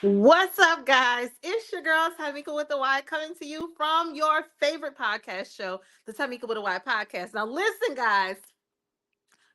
What's up, guys? It's your girl, Tamika with the Y, coming to you from your favorite podcast show, the Tamika with the Y podcast. Now, listen, guys,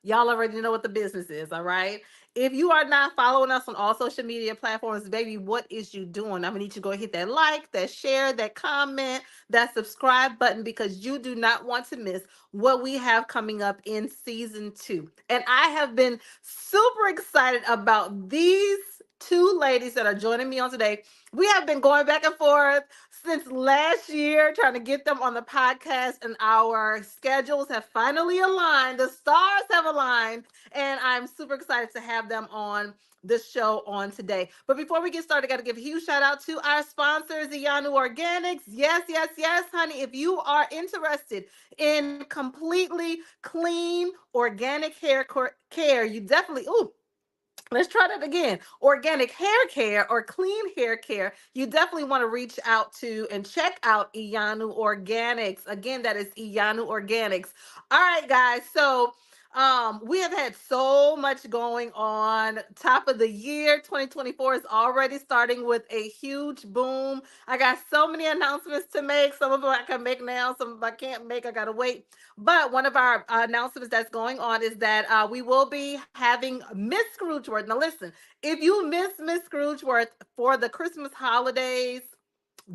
y'all already know what the business is, all right? If you are not following us on all social media platforms, baby, what is you doing? I'm gonna need you to go hit that like, that share, that comment, that subscribe button because you do not want to miss what we have coming up in season 2. And I have been super excited about these two ladies that are joining me on today. We have been going back and forth since last year trying to get them on the podcast, and our schedules have finally aligned. The stars have aligned, and I'm super excited to have them on the show on today. But before we get started, I got to give a huge shout out to our sponsors, Iyanu Organics. Yes, yes, yes, honey. If you are interested in completely clean organic care, you definitely, ooh, let's try that again. Organic hair care or clean hair care. You definitely want to reach out to and check out Iyanu Organics. Again, that is Iyanu Organics. All right, guys. So we have had so much going on. Top of the year 2024 is already starting with a huge boom. I got so many announcements to make. Some of them I can make now, some of them I can't make. I gotta wait. But one of our announcements that's going on is that we will be having Miss Scroogeworth. Now, listen, if you miss Miss Scroogeworth for the Christmas holidays,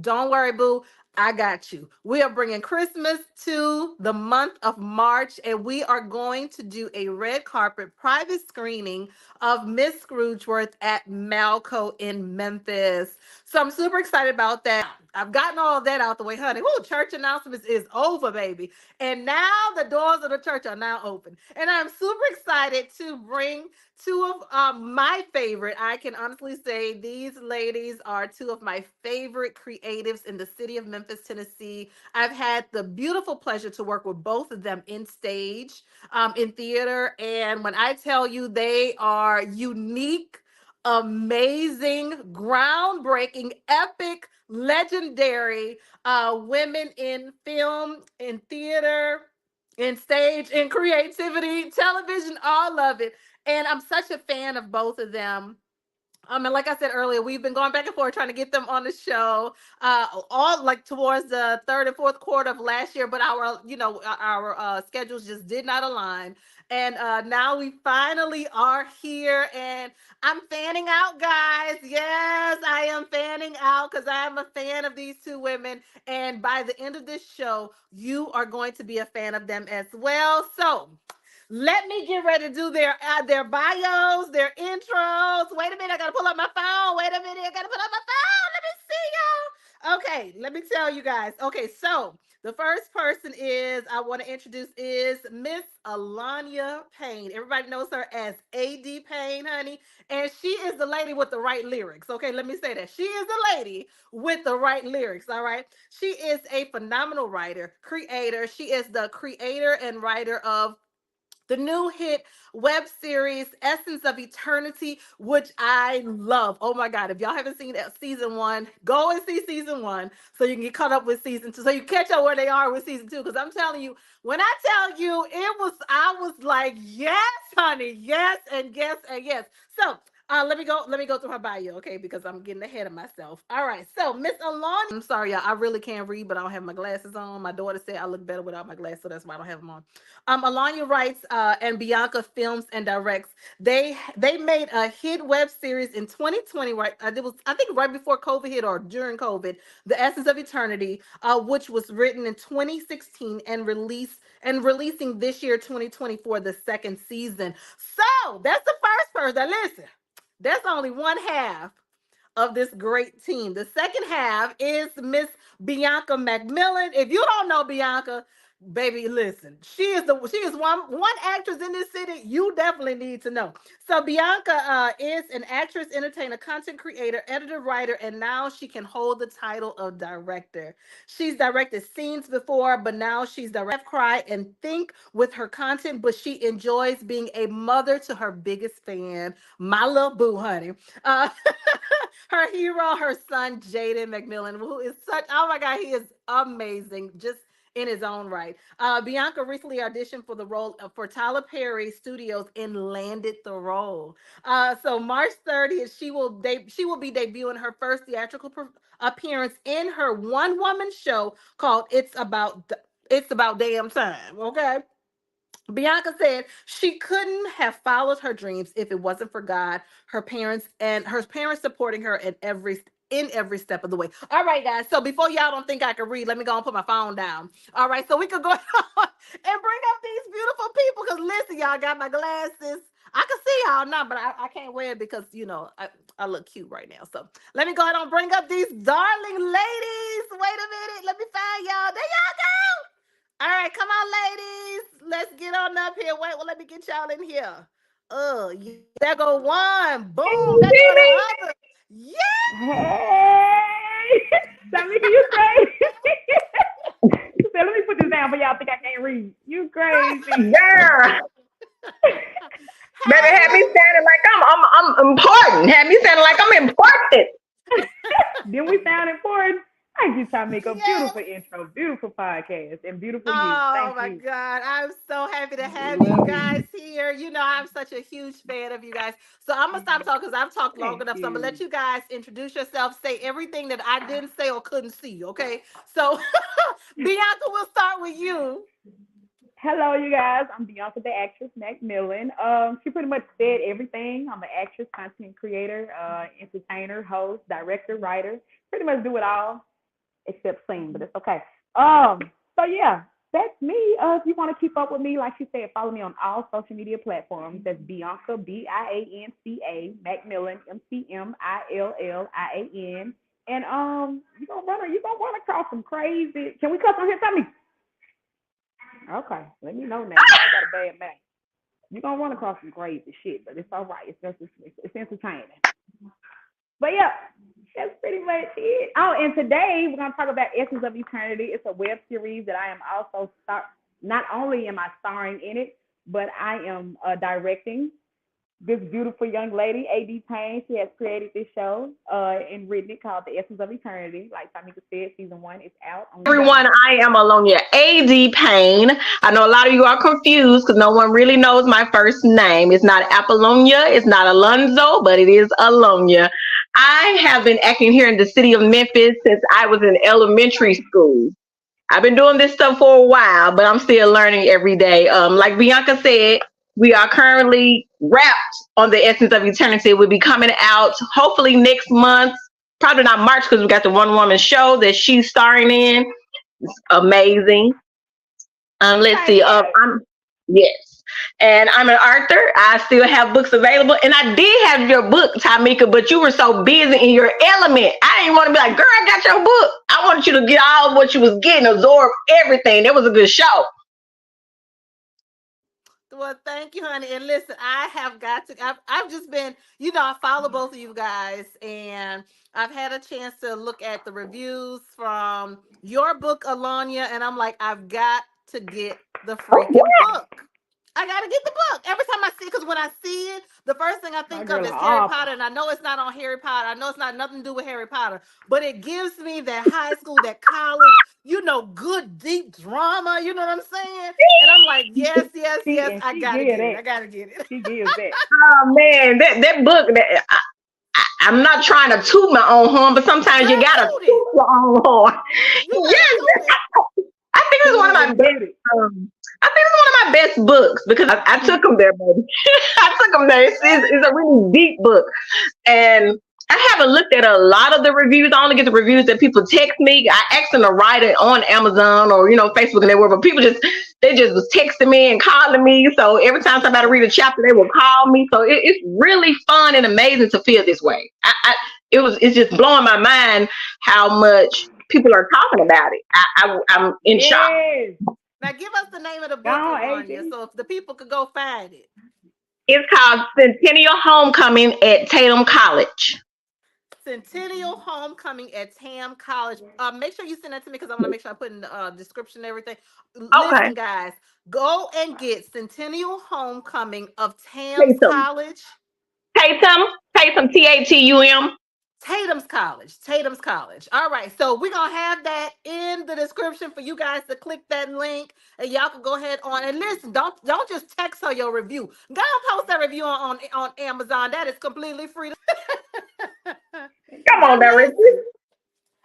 don't worry, boo. I got you. We are bringing Christmas to the month of March, and we are going to do a red carpet private screening of Miss Scroogeworth at Malco in Memphis. So I'm super excited about that. I've gotten all of that out the way, honey. Woo, church announcements is over, baby. And now the doors of the church are now open. And I'm super excited to bring two of my favorite. I can honestly say these ladies are two of my favorite creatives in the city of Memphis, Tennessee. I've had the beautiful pleasure to work with both of them in stage, in theater. And when I tell you they are unique, amazing, groundbreaking, epic, legendary women in film, in theater, in stage, in creativity, television, all of it. And I'm such a fan of both of them. And like I said earlier, we've been going back and forth trying to get them on the show, all like towards the third and fourth quarter of last year. But our schedules just did not align, and now we finally are here. And I'm fanning out, guys. Yes, I am fanning out because I am a fan of these two women. And by the end of this show, you are going to be a fan of them as well. So let me get ready to do their bios, their intros. Wait a minute, I gotta pull up my phone. Wait a minute, I gotta pull up my phone. Let me see y'all. Okay, let me tell you guys. Okay, so the first person is I want to introduce is Miss Alanya Payne. Everybody knows her as AD Payne, honey, and she is the lady with the right lyrics. Okay, let me say that she is the lady with the right lyrics. All right, she is a phenomenal writer, creator. She is the creator and writer of the new hit web series Essence of Eternity, which I love. Oh my God. If y'all haven't seen season 1, go and see season 1 so you can get caught up with season 2. So you catch up where they are with season 2. Because I'm telling you, when I tell you I was like, yes, honey, yes, and yes, and yes. So let me go through her bio, okay? Because I'm getting ahead of myself. All right. So Miss Alon, I'm sorry, y'all. I really can't read, but I don't have my glasses on. My daughter said I look better without my glasses, so that's why I don't have them on. Alanya writes and Bianca films and directs. They made a hit web series in 2020. Right, it was I think right before COVID hit or during COVID. The Essence of Eternity, which was written in 2016 and releasing this year 2024 the second season. So that's the first person. Listen, that's only one half of this great team. The second half is Miss Bianca McMillian. If you don't know Bianca, baby, listen. She is one actress in this city you definitely need to know. So Bianca is an actress, entertainer, content creator, editor, writer, and now she can hold the title of director. She's directed scenes before, but now she's direct cry and think with her content, but she enjoys being a mother to her biggest fan, my little boo honey. Uh, her hero, her son, Jaden McMillan, who is such, oh my God, he is amazing. Just in his own right. Bianca recently auditioned for the role for Tyler Perry Studios and landed the role. So March 30th, she will be debuting her first theatrical appearance in her one woman show called It's About Damn Time. Okay. Bianca said she couldn't have followed her dreams if it wasn't for God, her parents supporting her in every step of the way. All right, guys. So before y'all don't think I can read, let me go and put my phone down. All right, so we could go on and bring up these beautiful people. Because listen, y'all got my glasses. I can see y'all now, but I can't wear it because I look cute right now. So let me go ahead and bring up these darling ladies. Wait a minute, let me find y'all. There y'all go. All right, come on, ladies. Let's get on up here. Wait, well, let me get y'all in here. Yeah, there go one. Boom. There go the other. Yeah. Hey, Tamika, you crazy. So let me put this down for y'all think I can't read. You crazy. Girl, baby, Hey, had me sounding like I'm important. Had me sounding like I'm important. Then we sound important. Thank you, Tamika. yes. Beautiful intro, beautiful podcast, and beautiful you. Oh Thank my you. God. I'm so happy to have you Love guys you. here. I'm such a huge fan of you guys. So I'm going to stop talking because I've talked long Thank enough. So I'm going to you. let you guys introduce yourself, say everything that I didn't say or couldn't see. Okay. So, Bianca, we'll start with you. Hello, you guys. I'm Bianca, the actress McMillian. She pretty much said everything. I'm an actress, content creator, entertainer, host, director, writer. Pretty much do it all except sing, but it's okay. Um, so yeah, that's me. If you want to keep up with me, like she said, follow me on all social media platforms. That's Bianca Bianca McMillian McMillian. And you gonna run across some crazy. Can we cuss on here? Tell me. Okay, let me know now. You know I got a bad man. You're gonna run across some crazy shit, but it's all right. It's entertaining. But yeah, that's pretty much it. Oh, and today we're gonna talk about Essence of Eternity. It's a web series that I am also not only am I starring in it, but I am directing this beautiful young lady, A.D. Payne. She has created this show and written it called The Essence of Eternity. Like Tamika said, season 1 is out on Everyone, Go. I am Alonia AD Payne. I know a lot of you are confused because no one really knows my first name. It's not Apollonia, it's not Alonzo, but it is Alonia. I have been acting here in the city of Memphis since I was in elementary school. I've been doing this stuff for a while, but I'm still learning every day. Like Bianca said, we are currently wrapped on the Essence of Eternity. We'll be coming out hopefully next month. Probably not March because we got the one woman show that she's starring in. Amazing. Let's Hey, see. yeah. I'm yes, and I'm an author. I still have books available, and I did have your book, Tamika, but you were so busy in your element. I didn't want to be like, "Girl, I got your book." I wanted you to get all of what you was getting, absorb everything. That was a good show. Well, thank you, honey. And listen, I have got to, I've just been, I follow both of you guys, and I've had a chance to look at the reviews from your book, Alania, and I'm like, I've got to get the freaking book. I gotta get the book every time I see it, because when I see it, the first thing I My think of girl, an is Harry author. Potter, and I know it's not on Harry Potter. I know it's not nothing to do with Harry Potter, but it gives me that high school, that college, good deep drama. You know what I'm saying? And I'm like, yes, yes, yes, I She gotta give get it. that. I gotta get it. She gives that. Oh man, that book. I'm not trying to toot my own horn, but sometimes you Girl, gotta toot it. toot your own horn. You better Yes, toot it. I think it's one of Tooted my and best. booted. I think it's one of my best books because I took them there, baby. I took them there. It's a really deep book, and I haven't looked at a lot of the reviews. I only get the reviews that people text me. I asked them to write it on Amazon or Facebook and they were, but people just was texting me and calling me. So every time somebody read a chapter, they will call me. So it's really fun and amazing to feel this way. It's just blowing my mind how much people are talking about it. I'm in shock. Yes. Now give us the name of the Go book, on, Alanya, AD. so if the people could go find it. It's called Centennial Homecoming at Tatum College. Centennial Homecoming at Tam College. Make sure you send that to me because I want to make sure I put in the description and everything. Okay. Listen, guys, go and get Centennial Homecoming of Tam's Tatum. College. Tatum. Tatum. TATUM. Tatum's College. Tatum's College. All right. So we're gonna have that in the description for you guys to click that link, and y'all can go ahead on and listen. Don't just text her your review. Go post that review on Amazon. That is completely free. Come on, But Darren. listen.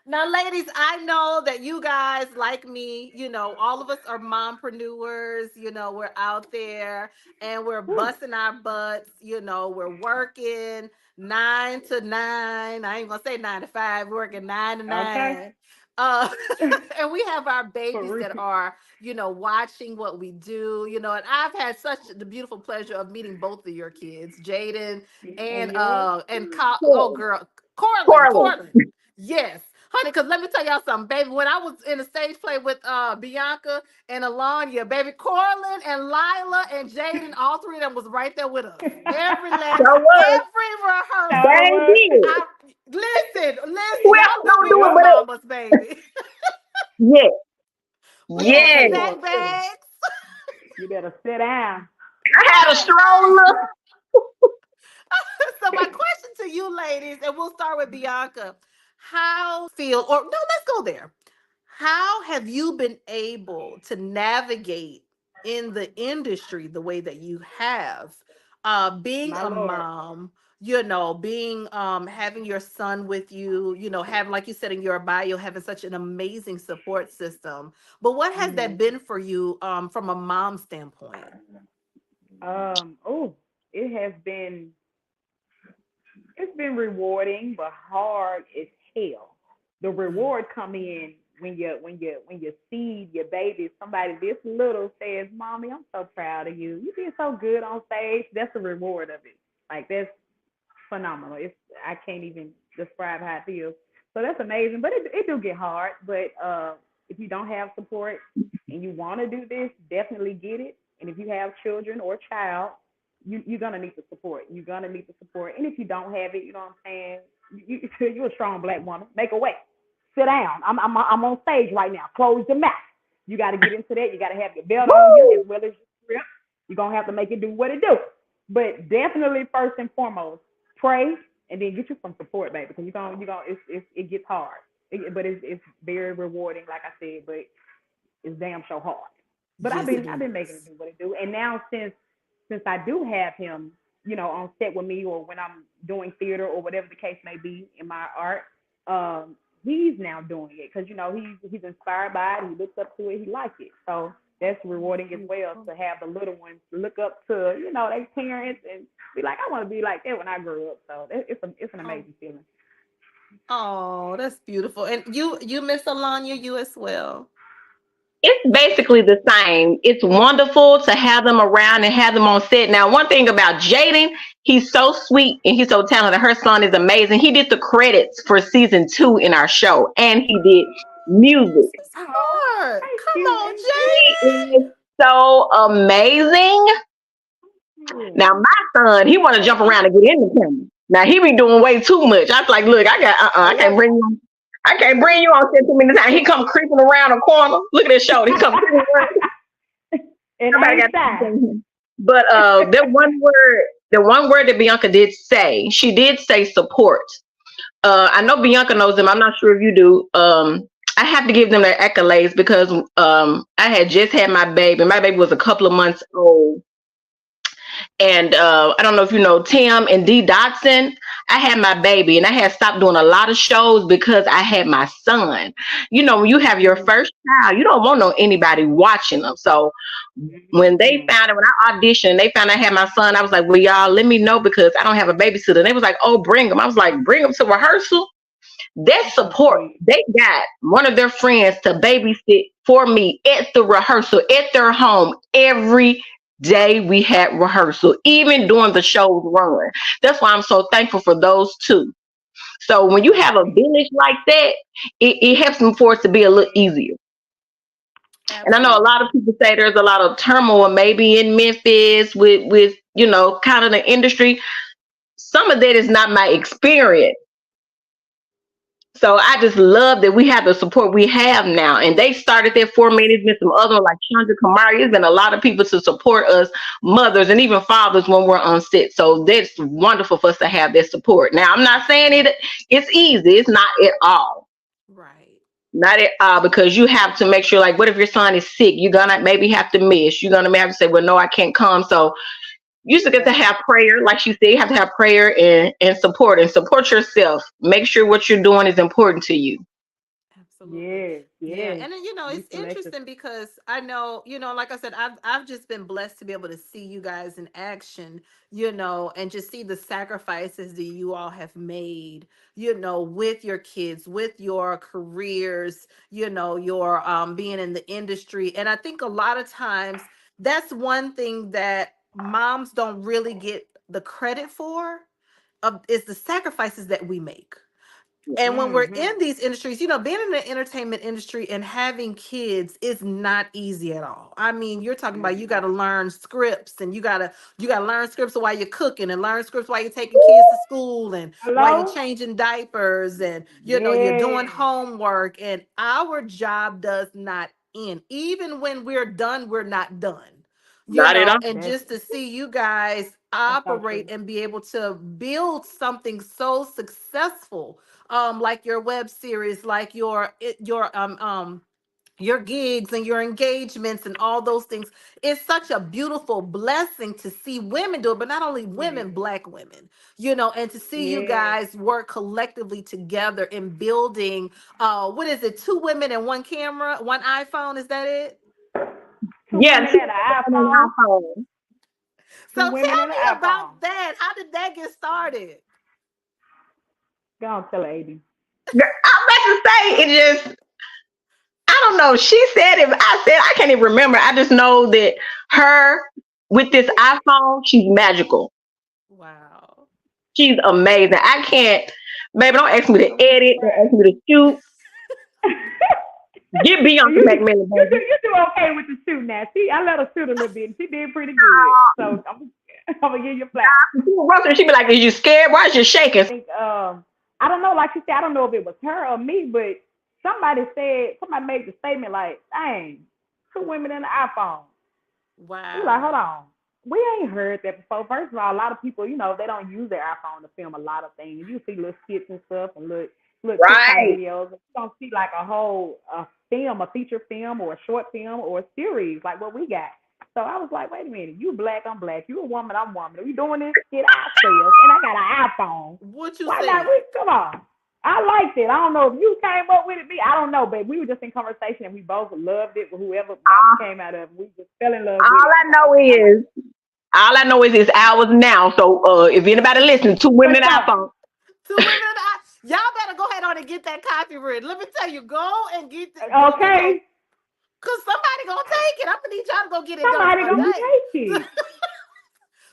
Now, ladies, I know that you guys, like me, all of us are mompreneurs. We're out there and we're Whew. busting our butts. We're working 9 to 9. I ain't gonna say 9 to 5. We're working nine to Okay. nine. Uh, and we have our For babies real. that are, watching what we do. And I've had such the beautiful pleasure of meeting both of your kids, Jaden and And yours? oh girl, Corlin, Corlin. Corlin. Yes. Honey, because let me tell y'all something, baby. When I was in a stage play with Bianca and Alanya, baby, Corlin and Lila and Jaden, all three of them was right there with us. So what? Every So rehearsal. what? Baby. I Who y'all else know gonna we do it were but us? mamas, baby. Yes. We had the Yes. snack bags. You better sit down. I had a stroller. So my question to you ladies, and we'll start with Bianca. How feel or no, let's go there. How have you been able to navigate in the industry the way that you have? Being My a Lord. mom, being having your son with you, having, like you said in your bio, having such an amazing support system. But what has that Mhm. been for you from a mom standpoint? Oh, it has been it's been rewarding but hard as hell. The Mm. reward come in when you see your baby, somebody this little says, "Mommy, I'm so proud of you. You did so good on stage." That's the reward of it. Like that's phenomenal. It's I can't even describe how it feels. So that's amazing. But it do get hard. But if you don't have support and you want to do this, definitely get it. And if you have children or child, you're gonna need the support. You're gonna need the support. And if you don't have it, you know what I'm saying? You're a strong black woman. Make a way. Sit down. I'm on stage right now. Close your mouth. You got to get into that. You got to have your belt on you as Woo! well as your script. You're gonna have to make it do what it do. But definitely first and foremost, pray and then get you some support, baby, because it gets hard. But it's very rewarding, like I said. But it's damn so hard. But Yes, it I've been making it is. do what it do, and now since I do have him, on set with me or when I'm doing theater or whatever the case may be in my art, he's now doing it because he's inspired by it, he looks up to it, he likes it. So that's rewarding as well to have the little ones look up to their parents and be like, I want to be like that when I grow up. So it's an Oh, amazing feeling. oh, that's beautiful. And you Miss Alanya, you as well. It's basically the same. It's wonderful to have them around and have them on set. Now, one thing about Jaden, he's so sweet and he's so talented. Her son is amazing. He did the credits for season 2 in our show, and he did music. This is Oh, hard. thank Come you, on, He Jaden. is so amazing. Angel. Now, my son, he want to jump around and get in the camera. Now, he be doing way too much. I was like, look, I Yeah. can't bring you. I can't bring you on set too many times. He come creeping around a corner. Look at his shoulder. He come creeping around. And Somebody ain't got shy. to. But the one word that Bianca did say, she did say support. I know Bianca knows them. I'm not sure if you do. I have to give them their accolades because I had just had my baby. My baby was a couple of months old. And I don't know if you know Tim and Dee Dotson. I had my baby and I had stopped doing a lot of shows because I had my son. When you have your Mm-hmm. first child, you don't want anybody watching them. So when they Mm-hmm. found it, when I auditioned, they found I had my son. I was like, well, y'all, let me know because I don't have a babysitter. And they was like, oh, bring him. I was like, bring him to rehearsal. That That's so support, sweet. they got one of their friends to babysit for me at the rehearsal at their home every day we had rehearsal, even during the show's run. That's why I'm so thankful for those two. So when That's you so have a sweet. village like that, it helps them for it to be a little easier. And I know a lot of Absolutely. people say there's a lot of turmoil maybe in Memphis with kind of the industry. Some of that is not my experience. So I just love that we have the support we have now. And they started there for me. There's been some other like Chandra Kamari. There's been a lot of people to support us, mothers and even fathers when we're on set. So that's wonderful for us to have their support. Now I'm not saying it's easy. It's not at all. Right. Not at all, because you have to make sure, like, what if your son is sick? You're gonna maybe have to miss. You're gonna have to say, well, no, I can't come. So you just get to Yeah. have prayer, like she said. You have to have prayer and support yourself. Make sure what you're doing is important to you. Absolutely. Yes, Yeah. yes. And then, Be it's selective. interesting because I know, like I said, I've just been blessed to be able to see you guys in action, and just see the sacrifices that you all have made, with your kids, with your careers, your being in the industry. And I think a lot of times that's one thing that moms don't really get the credit for, is the sacrifices that we make. And when we're Mm-hmm. in these industries, being in the entertainment industry and having kids is not easy at all. I mean, you're talking about, you got to learn scripts, and you got to learn scripts while you're cooking, and learn scripts while you're taking kids to school, and while you're Hello? changing diapers, and you're doing Yes. homework, and our job does not end. Even when we're done, we're not done. Not at all. And That's just to see you guys that's so operate true. and be able to build something so successful, like your web series, like your gigs and your engagements and all those things. It's such a beautiful blessing to see women do it, but not only It women, is. black women, and to see you Yes. guys work collectively together in building, what is it, two women and one camera, one iPhone, is that it? Two Yeah, women two and an on iPhone. an iPhone. Two So tell women and me an iPhone. about that. How did that get started? Go on, tell her, AD. I'm about to say it just. I don't know. She said it. I said I can't even remember. I just know that her with this iPhone, she's magical. Wow. She's amazing. I can't, baby. Don't ask me to I'm gonna get you edit. Don't ask me to shoot. Get Bianca you McMillian, baby. you do okay with the shoot now. I let her shoot a little bit, and she did pretty good. So I'm gonna give you flowers. She be like, "Is you scared? Why is you shaking?" Think I don't know, like she said, I don't know if it was her or me, but somebody made the statement like, dang, two women in the iPhone. We like, hold Wow. on. We ain't heard that before. First of all, a lot of people, they don't use their iPhone to film a lot of things. You see little skits and stuff and little TikTok Right. videos. You don't see like a whole film, a feature film or a short film or a series like what we got. So I was like, wait a minute, you black, I'm black. You a woman, I'm a woman. Are we doing this shit ourselves? And I got an iPhone. What you Why not? said? Come on. I liked it. I don't know if you came up with it. Me, I don't know, but we were just in conversation and we both loved it. Whoever mouth it Uh, came out of, we just fell in love with all it. I know I like is, it's ours now. So if anybody listen, two for women sure. iPhone. Two women. Y'all better go ahead on and get that copyright. Let me tell you, go and get go because Okay, somebody gonna take it. I'm gonna need y'all to go get it done somebody gonna today. take it.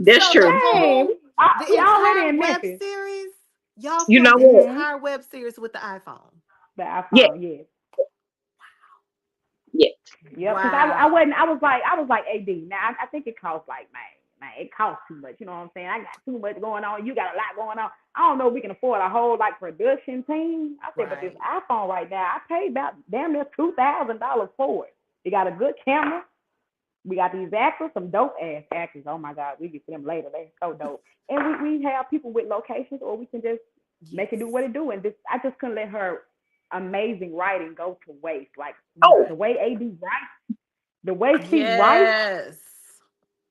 That's So the true. Hey, whole, the we already entire in web Memphis. series, y'all You know filmed the what? Mm-hmm. entire web series with the iPhone. The Yeah, iPhone, yes. yeah. Yep, because I Wow. wasn't I was like AD. Now I think it costs like man, it costs too much. You know what I'm saying? I got too much going on. You got a lot going on. I don't know if we can afford a whole like production team. I said, but this Right. iPhone right now, I paid about damn near $2,000 for it. It got a good camera. We got these actors, some dope ass actors. Oh my God, we get to them later. They're so dope. And we have people with locations, or we can just make it Yes. do what it do. And I just couldn't let her amazing writing go to waste. Like Oh, the way AD writes, the way she writes, Yes.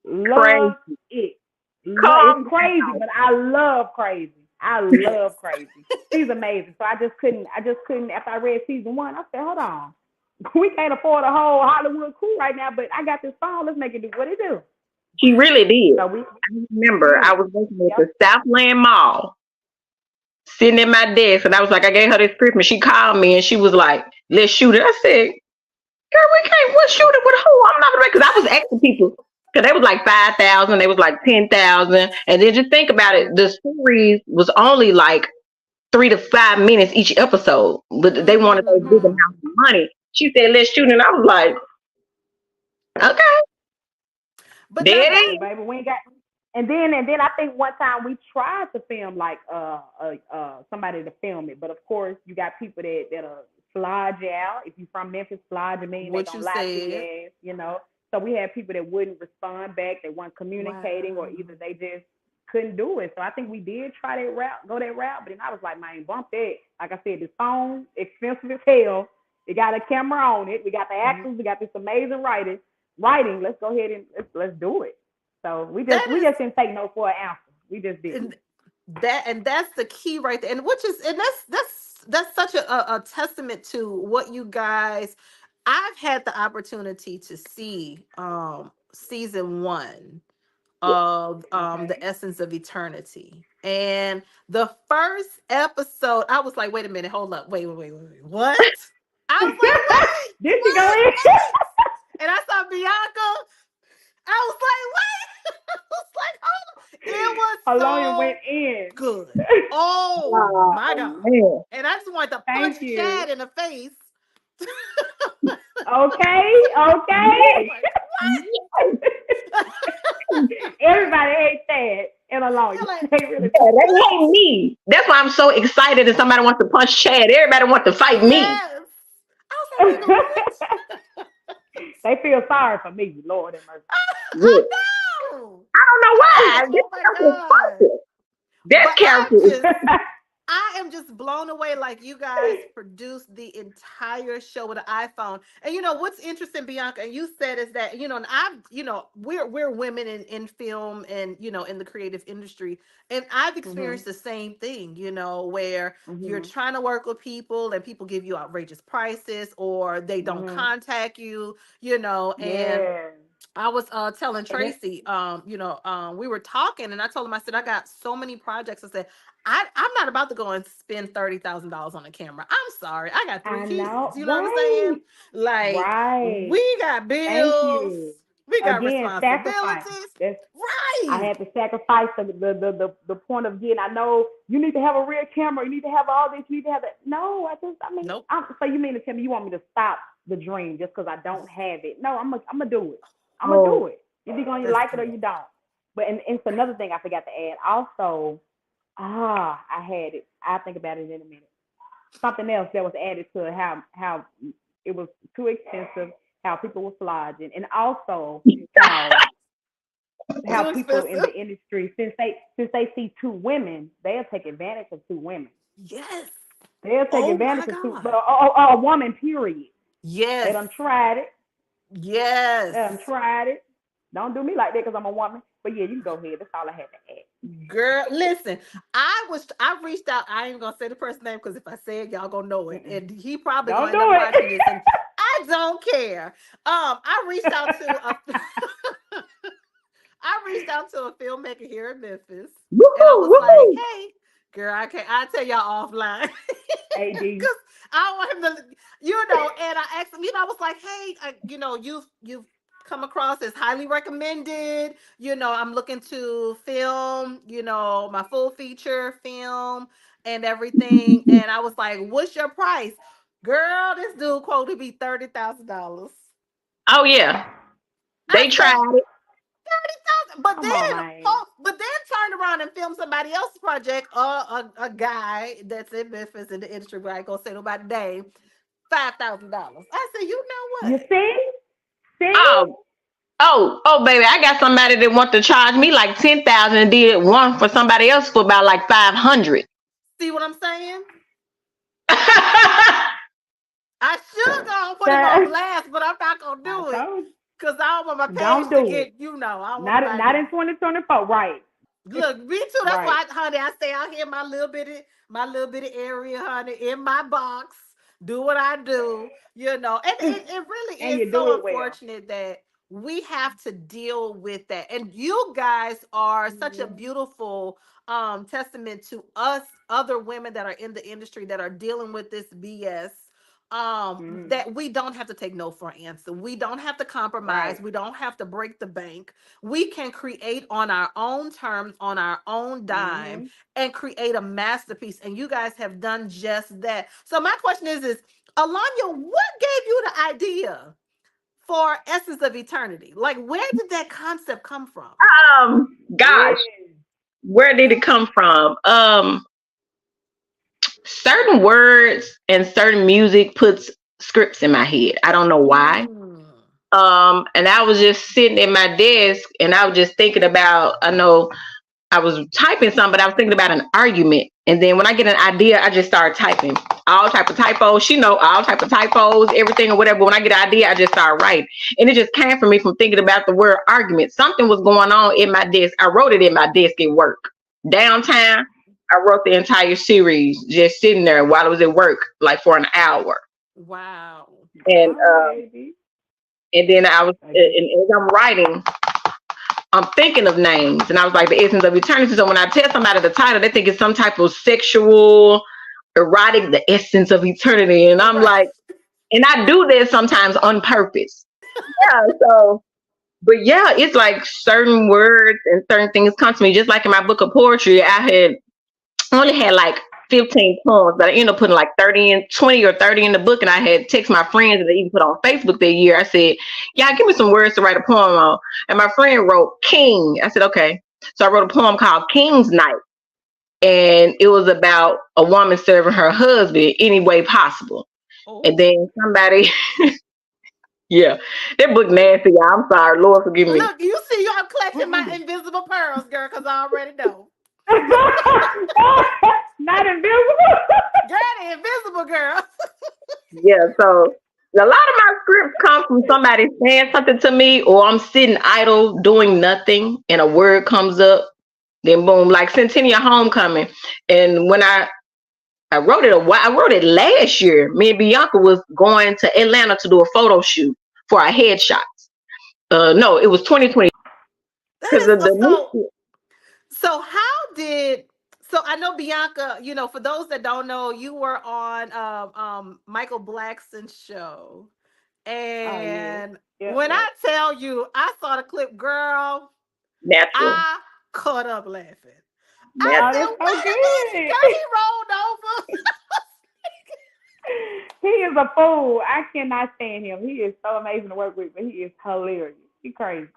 love crazy. it. It's Calm crazy, down. but I love crazy. I Yes. love crazy. She's amazing. So I just couldn't. After I read season one, I said, hold on. We can't afford a whole Hollywood crew right now, but I got this phone. Let's make it do what it do. She really did. So I we remember did I it. was working at the Yep. Southland Mall, sitting at my desk, and I was like, I gave her this script, and she called me, and she was like, "Let's shoot it." I said, "Girl, we can't. What shoot it with who? I'm not gonna." Because I was asking people, because they was like 5,000, they was like 10,000, and then just think about it. The series was only like 3 to 5 minutes each episode, but they wanted those big Mm-hmm. amounts of money. She said, "Let's shoot," and I was like, "Okay, But now there I it said, is." baby, we ain't got. and then I think one time we tried to film like somebody to film it, but of course you got people that'll slide you out. If you from Memphis, slide you mean they What gonna you lie to said. your ass, you know. So we had people that wouldn't respond back, they weren't communicating, or Wow. either they just couldn't do it. So I think we did try that route, go that route, but then I was like, man, bump that. Like I said, this phone expensive as hell. It got a camera on it. We got the Mhm. actors. We got this amazing writing. Writing. Let's go ahead and let's do it. So we just That we is just didn't take no for an answer. We just didn't. and that's the key right there. And which is and that's such a testament to what you guys I've had the opportunity to see season 1 of The Okay. Essence of Eternity. And the first episode, I was like, wait a minute, hold up, wait. What? I was like, wait, Did she go what? in? Wait. And I saw Bianca. I was like, wait. I was like, hold on. It was Alonia went so in. good. Oh my Oh God. man. And I just wanted to punch Thank you. Chad in the face. Okay. I was Okay. like, Everybody ain't sad and you're Alonia. like, They really Yeah, they hate me. That's why I'm so excited that somebody wants to punch Chad. Everybody wants to fight me. yes. I was like, wait a minute. they feel sorry for me, Lord and mercy. I Yeah. know. I don't know I was why. like, This oh my character is God. perfect. That But character is I am just blown away. Like you guys produced the entire show with an iPhone. And you know what's interesting, Bianca, and you said is that, and I've, we're women in film and in the creative industry. And I've Mhm. experienced the same thing, where you're Mhm. trying to work with people and people give you outrageous prices or they don't Mhm. contact you, and Yeah. I was telling And then Tracy, we were talking and I told him, I said, I got so many projects. I said, I'm not about to go and spend $30,000 on a camera. I'm sorry. I got three I know. kids. You know what I'm saying? Right. Like, Right. we got Thank bills, you. we got Again, sacrifice. responsibilities. That's I Right. had to sacrifice the point of getting. I know you need to have a real camera. You need to have all this. You need to have that. No, I mean, Nope. so you mean to tell me you want me to stop the dream just because I don't have it? No, I'm gonna do it. I'm gonna do oh it. You're gonna you like it or Listen. you don't. But and it's another thing I forgot to add. Also, I had it. I'll think about it in a minute. Something else that was added to how it was too expensive, how people were flogging, and also how Too people in expensive. the industry since they see two women, they'll take advantage of two women. Yes. They'll take Oh advantage my of two, God. but a woman, period. They Yes. done tried it. They Yes. done tried it. Don't do me like that because I'm a woman. But yeah, you can go ahead. That's all I had to add. Girl, listen, I reached out. I ain't gonna say the person's name because if I say it, y'all gonna know it. Mm-mm. And he probably Don't gonna end do up it. watching this. And I don't care. I reached out to a I reached out to a filmmaker here in Memphis and I woohoo, was like, woohoo. hey, girl, I'll tell y'all offline. AD. Because I don't want him to, and I asked him, I was like, hey, you've come across as highly recommended. I'm looking to film, my full feature film and everything. And I was like, what's your price? Girl, this dude quoted me $30,000. Oh yeah. I They tried said, it. 30,000, but Come on, then man. turn around and film somebody else's project, a guy that's in Memphis in the industry, but I ain't gonna say nobody's name, $5,000. I said, you know You what? see? See? Oh, oh, baby, I got somebody that want to charge me like 10,000 and did one for somebody else for about like 500. See what I'm saying? I should have gone put him on That, blast, but I'm not gonna I do it told because I don't want my you. Don't page to do it. get, I don't want Not nobody to in 2024. Right. look, me too. That's Right. why, honey, I stay out here in my little bitty area, honey, in my box, do what I do, And it really And is you do so it well. unfortunate that we have to deal with that. And you guys are such a Mhm. beautiful testament to us other women that are in the industry that are dealing with this BS. Mhm. That we don't have to take no for an answer. We don't have to compromise. Right. We don't have to break the bank. We can create on our own terms, on our own dime, Mhm. and create a masterpiece. And you guys have done just that. So my question is Alanya, what gave you the idea for Essence of Eternity? Like, where did that concept come from? Gosh, Yes. where did it come from? Certain words and certain music puts scripts in my head. I don't know why. Mm. And I was just sitting at my desk and I was just thinking about, I know I was typing something, but I was thinking about an argument. And then when I get an idea, I just start typing all type of typos. She know all type of typos, everything or whatever. But when I get an idea, I just start writing. And it just came from me from thinking about the word argument. Something was going on in my desk. I wrote it in my desk at work. Downtown, I wrote the entire series just sitting there while I was at work, like for an hour. Wow. And Wow, baby. and then I was, Again. and as I'm writing, I'm thinking of names, and I was like, the essence of eternity. So when I tell somebody the title, they think it's some type of sexual, erotic, the essence of eternity, and I'm Right. like, and I do this sometimes on purpose. Yeah. So, but yeah, it's like certain words and certain things come to me. Just like in my book of poetry, I only had like 15 poems, but I ended up putting like 30 and 20 or 30 in the book. And I had text my friends and they even put on Facebook that year. I said, yeah, give me some words to write a poem on. And my friend wrote King. I said, okay. So I wrote a poem called King's Night. And it was about a woman serving her husband any way possible. And Oh. then somebody, yeah, that book nasty, y'all. I'm sorry. Lord forgive me. Look, you see, I'm clutching my Mm-mm. invisible pearls, girl, because I already know. Not invisible. Girl, the invisible girl. Yeah, so a lot of my scripts come from somebody saying something to me, or I'm sitting idle doing nothing, and a word comes up. Then boom, like Centennial Homecoming. And when I wrote it I wrote it last year. Me and Bianca was going to Atlanta to do a photo shoot for our headshots. No, it was 2020 That because is of the so. new. So how did so I know Bianca, for those that don't know, you were on Michael Blackson's show. Oh yeah. And Yep, when I yep. tell you I saw the clip, girl, Natural, I caught up laughing. I natural. Oh, said, that's so wait a minute, girl, good. he rolled over. He is a fool. I cannot stand him. He is so amazing to work with, but he is hilarious. He crazy.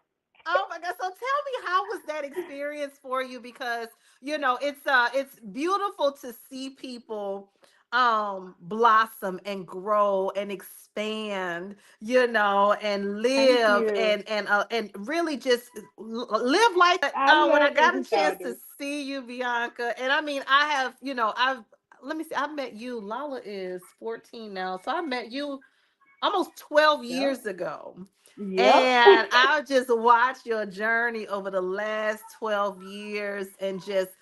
Oh my god. So tell me, how was that experience for you? Because it's beautiful to see people blossom and grow and expand, and Thank live you. and really just live life. I When I love it. got a He so chance to do. see you, Bianca, and I mean, I have, I've let me see, I met you. Lala is 14 now. So I met you almost 12 Yep. years ago. Yep. And I just watched your journey over the last 12 years and just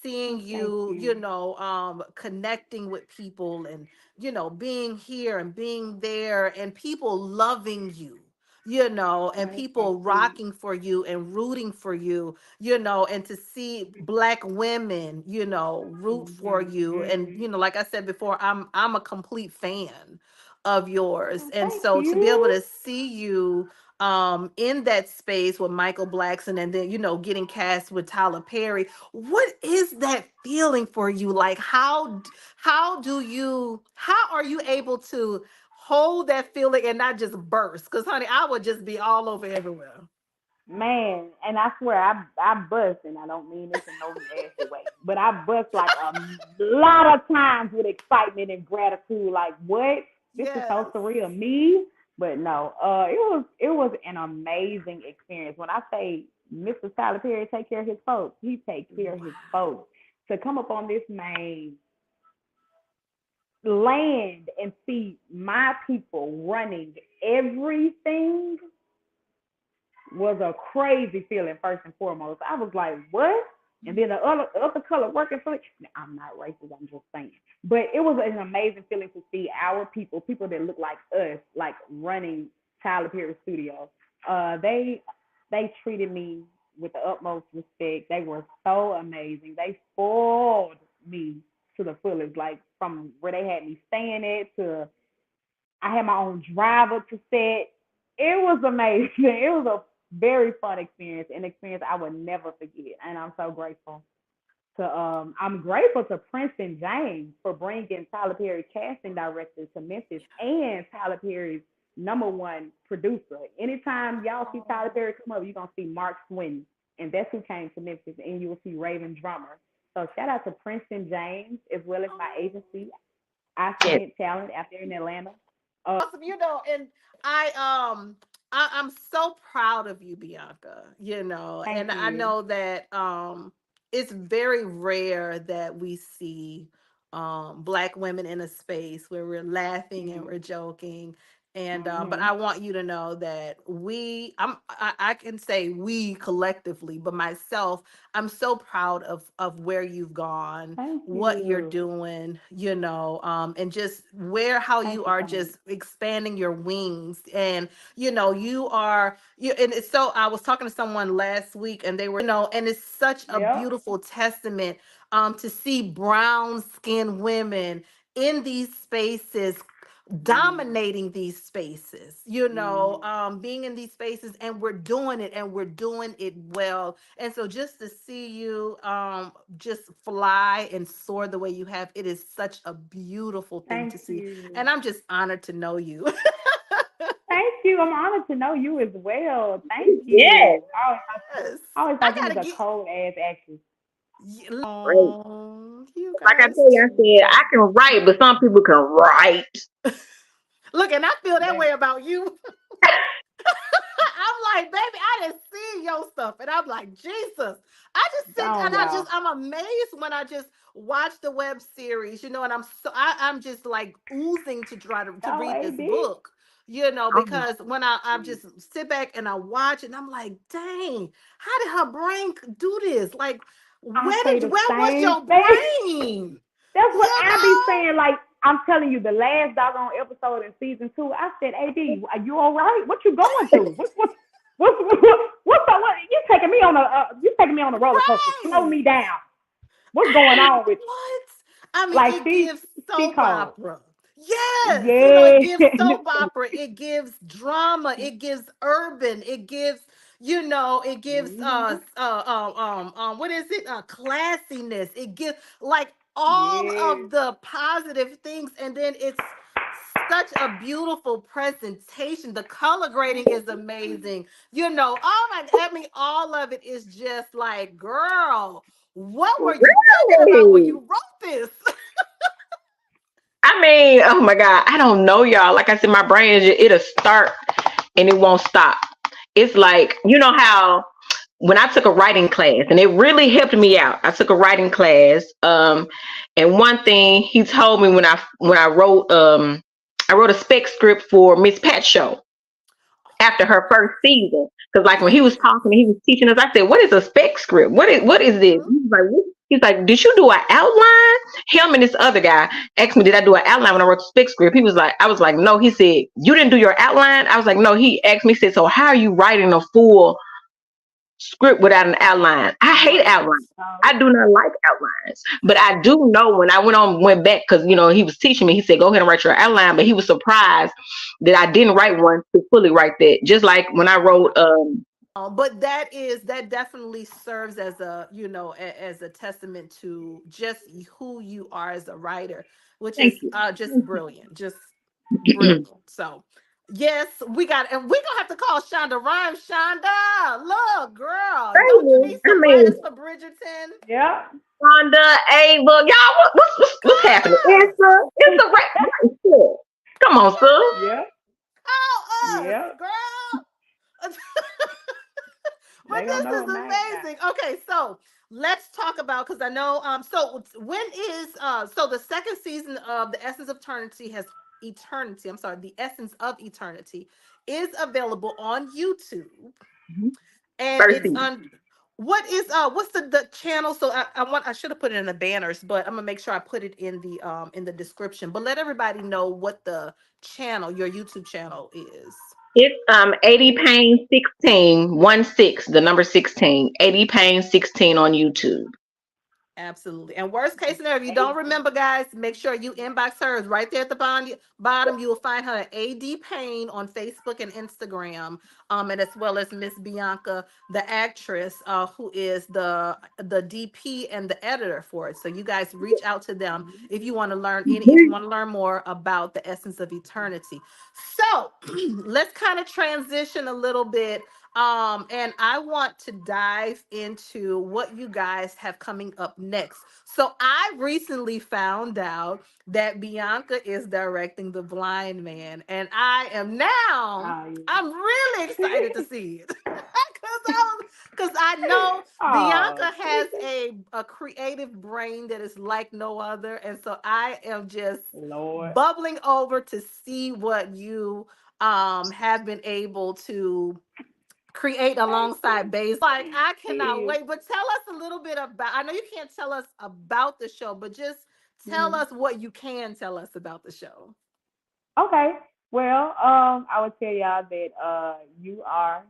seeing Oh, thank you, you. connecting with people and, being here and being there and people loving you. And Oh, that's so people sweet. rocking for you and rooting for you, and to see black women, root for Mhm. you. And, Mhm. like I said before, I'm a complete fan of yours. Oh, And thank so to be able you. to see you in that space with Michael Blackson and then getting cast with Tyler Perry, what is that feeling for you? Like how are you able to hold that feeling and not just burst? Because honey, I would just be all over everywhere. Man, and I swear I bust, and I don't mean this in no nasty way, but I bust like a lot of times with excitement and gratitude. Like, what? This is so Yes. surreal. Me, but no. It was an amazing experience. When I say Mr. Tyler Perry take care of his folks, he take care of his folks. Wow. To come up on this main land and see my people running everything was a crazy feeling first and foremost. I was like, what? And then the other color working for me. Now, I'm not racist, I'm just saying. But it was an amazing feeling to see our people that look like us, like running Tyler Perry Studios. They treated me with the utmost respect. They were so amazing. They spoiled me to the fullest, like from where they had me staying at to I had my own driver to set. It was amazing. It was a very fun experience, an experience I would never forget. And I'm so grateful I'm grateful to Princeton James for bringing Tyler Perry casting director to Memphis and Tyler Perry's #1 producer. Anytime y'all see Tyler Perry come up, you're gonna see Mark Swin, and that's who came to Memphis, and you will see Raven Drummer. So shout out to Princeton James as well as my agency, I Yes. Submit Talent out there in Atlanta. Awesome, and I I'm so proud of you, Bianca, Thank and I you. know that it's very rare that we see black women in a space where we're laughing and Mm-hmm. we're joking. And but Mm-hmm. I want you to know that I can say we collectively, but myself, I'm so proud of where you've gone, Thank what you're you. doing, and just how Thank you you are so much. just expanding your wings. And and it's so I was talking to someone last week, and they were, and it's such a Yep. beautiful testament to see brown skinned women in these spaces, Mm-hmm. dominating these spaces, Mm-hmm. being in these spaces, and we're doing it, and we're doing it well. And so just to see you just fly and soar the way you have, it is such a beautiful thing Thank to see. you. And I'm just honored to know you. Thank you. I'm honored to know you as well. Thank Yes. you. Yes. I always I thought you was gotta a get cold ass actress. Great. you Like I guys tell you, I too. said I can write, but some people can write. Look, and I feel that That way about you. I'm like, baby, I didn't see your stuff. And I'm like, Jesus. I just sit gone, and y'all. I'm amazed when I just watch the web series, and I'm just like oozing to try to Go, read this AD. book, Um, because when I just sit back and I watch it, and I'm like, dang, how did her brain do this? Like, I say the where was same your thing. brain? That's what You I be know? saying. Like, I'm telling you, the last doggone episode in season 2, I said, AD, are you all right? What you going through? You taking me on a roller coaster. Slow Right. me down. What's going on with you? What? I mean, Like it gives she soap cold. opera. Yes, it Yeah. gives soap opera. It gives drama. It gives urban. It gives, it gives Mhm. what is it? Classiness. It gives like all Yeah. of the positive things, and then it's such a beautiful presentation. The color grading is amazing. I mean, all of it is just like, girl, what were you thinking about when really? you wrote this? I mean, oh my God, I don't know, y'all. Like I said, my brain is it'll start and it won't stop. It's like you know how when I took a writing class, and it really helped me out. I took a writing class, and one thing he told me I wrote a spec script for Miss Pat show after her first season. Because like when he was Yes. talking, he was teaching us. I said, "What is a spec script? What is this?" Mhm. He's like, "Did you do an outline?" Him and this other guy asked me, "Did I do an outline when I wrote the spec script?" He was like, "I was like, no." He said, "You didn't do your outline?" I was like, "No." He asked me, he said, "So how are you writing a full script without an outline?" I hate Right. outlines. I do not like outlines, but I do know when I went back because he was teaching me. He said, "Go ahead and write your outline," but he was surprised that I didn't write one to fully write that. Just like when I wrote, But that definitely serves as as a testament to just who you are as a writer, which thank is you, just brilliant, just brilliant. So yes, and we're gonna have to call Shonda Rhimes. Shonda, look, girl, don't you need I some mean, writers for Bridgerton? Yep. Wanda, Ava, y'all, what's happening? Call us, It's the right shit. Come on, sir. Yep. call us, Yep. girl. But They gonna this know is her name now. amazing. Okay, so let's talk about, because I know so when is so the second season of The Essence of Eternity has Eternity. I'm sorry, The Essence of Eternity is available on YouTube, and First it's season. on what's the channel. So I should have put it in the banners, but I'm gonna make sure I put it in the description. But let everybody know what the channel, your YouTube channel is. It's 80 Payne 16, 16, the number 16, 80 Payne 16 on YouTube. Absolutely. And worst case It's scenario, if you don't April. remember, guys, make sure you inbox her. It's right there at the bottom. You will find her at AD Payne on Facebook and Instagram. And as well as Miss Bianca, the actress, who is the DP and the editor for it. So you guys reach out to them if you want to if you want to learn more about the essence of eternity. So let's kind of transition a little bit, and I want to dive into what you guys have coming up next. So I recently found out that Bianca is directing The Blind Man, and I am now Oh, I'm really excited to see it. Because I know oh, Bianca has a creative brain that is like no other. And so I am just Lord. bubbling over to see what you have been able to create Thank alongside you. Basil. Like, I cannot Yes. wait. But tell us a little bit about, I know you can't tell us about the show, but just tell Hmm. us what you can tell us about the show. Okay. Well, I would tell y'all that you are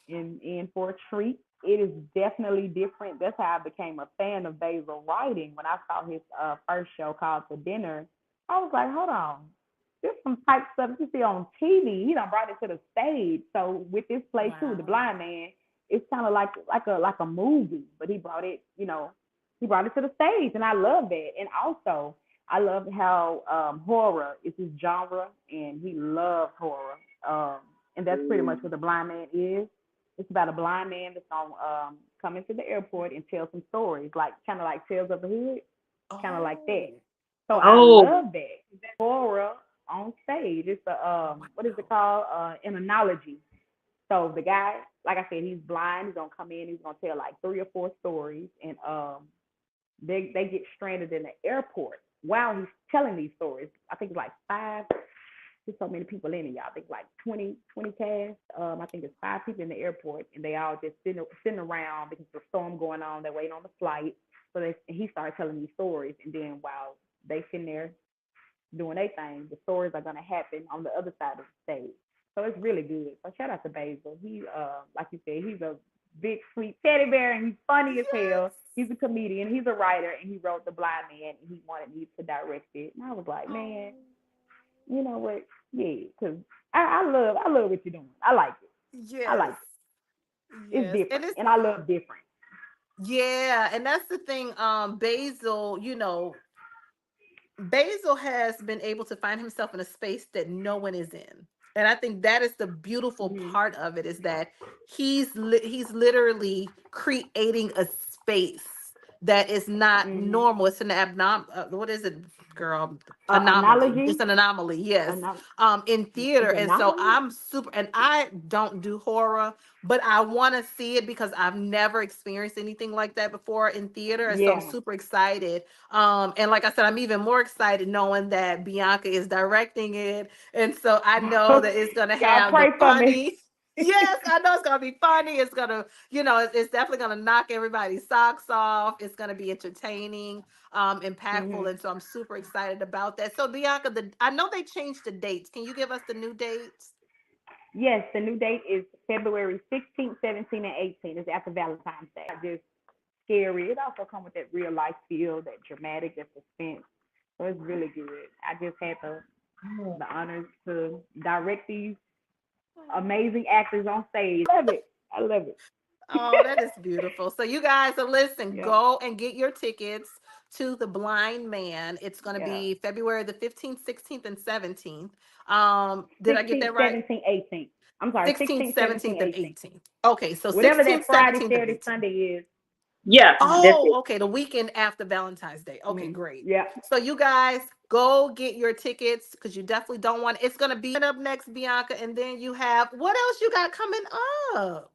in for a treat. It is definitely different. That's how I became a fan of Basil writing. When I saw his first show called For Dinner, I was like, hold on. There's some type stuff you see on TV. He done brought it to the stage. So with this play too, The Wow. Blind Man, it's kind of like a movie, but he brought it to the stage, and I love that. And also, I love how horror is his genre, and he loves horror. And that's pretty much what The Blind Man is. It's about a blind man that's gonna come into the airport and tell some stories, like kind of like Tales of the Hood, kind of like that. Oh, So I okay. Oh, love that horror on stage. It's a what is it Wow. called? An analogy. So the guy, like I said, he's blind. He's gonna come in. He's gonna tell like 3 or 4 stories, and they get stranded in the airport while he's telling these stories. I think it's like five. There's so many people in it, y'all. I think like 20 cast. I think it's 5 people in the airport, and they all just sitting around because there's a storm going on. They're waiting on the flight. So he started telling these stories, and then while they sitting there doing their thing, the stories are gonna happen on the other side of the stage. So it's really good. So shout out to Basil. He like you said, he's a big sweet teddy bear, and he's funny as hell. Yes. He's a comedian, he's a writer, and he wrote The Blind Man, and he wanted me to direct it. And I was like, Oh, man, you know what? Yeah, because I love what you're doing. I like it. I yes. like it. It's Yes. And different, it's, and I love different. yeah, and that's the thing. Basil, Basil has been able to find himself in a space that no one is in. And I think that is the beautiful Hmm. part of it, is that he's literally creating a space that is not Hmm. normal. It's an what is it, girl? Anomaly. It's Analogy, an anomaly, yes. anal- In is theater. it And so anomaly? I'm super, and I don't do horror, but I want to see it because I've never experienced anything like that before in theater. And so I'm Yeah. super excited, and like I said, I'm even more excited knowing that Bianca is directing it. And so I know that it's going to Y'all have the pray for me. funny. Yes, I know it's going to be funny. It's going to, it's definitely going to knock everybody's socks off. It's going to be entertaining, impactful. Hmm. And so I'm super excited about that. So, Bianca, I know they changed the dates. Can you give us the new dates? Yes, the new date is February 16th, 17th, and 18th. It's after Valentine's Day. Just scary. It also comes with that real life feel, that dramatic, that suspense. So it's really good. I just had the honors to direct these amazing actors on stage. I love it. I love it. Oh, that is beautiful. So you guys, listen, Yeah. go and get your tickets to The Blind Man. It's going to Yeah. be February the 15th, 16th, and 17th. Did I get 16th, that right? 17th, 18th. I'm sorry, 16th, 16th, 17th, 17th, and 18th. 18th. Okay, so Whatever that 16th, Friday, 17th, and Saturday, 18th. Sunday is. yeah, Uh-huh. that's Oh, it. okay, the weekend after Valentine's Day. Okay, Mm-hmm. great. Yeah. So you guys go get your tickets because you definitely don't want, it's going to be up next, Bianca. And then you have, what else you got coming up?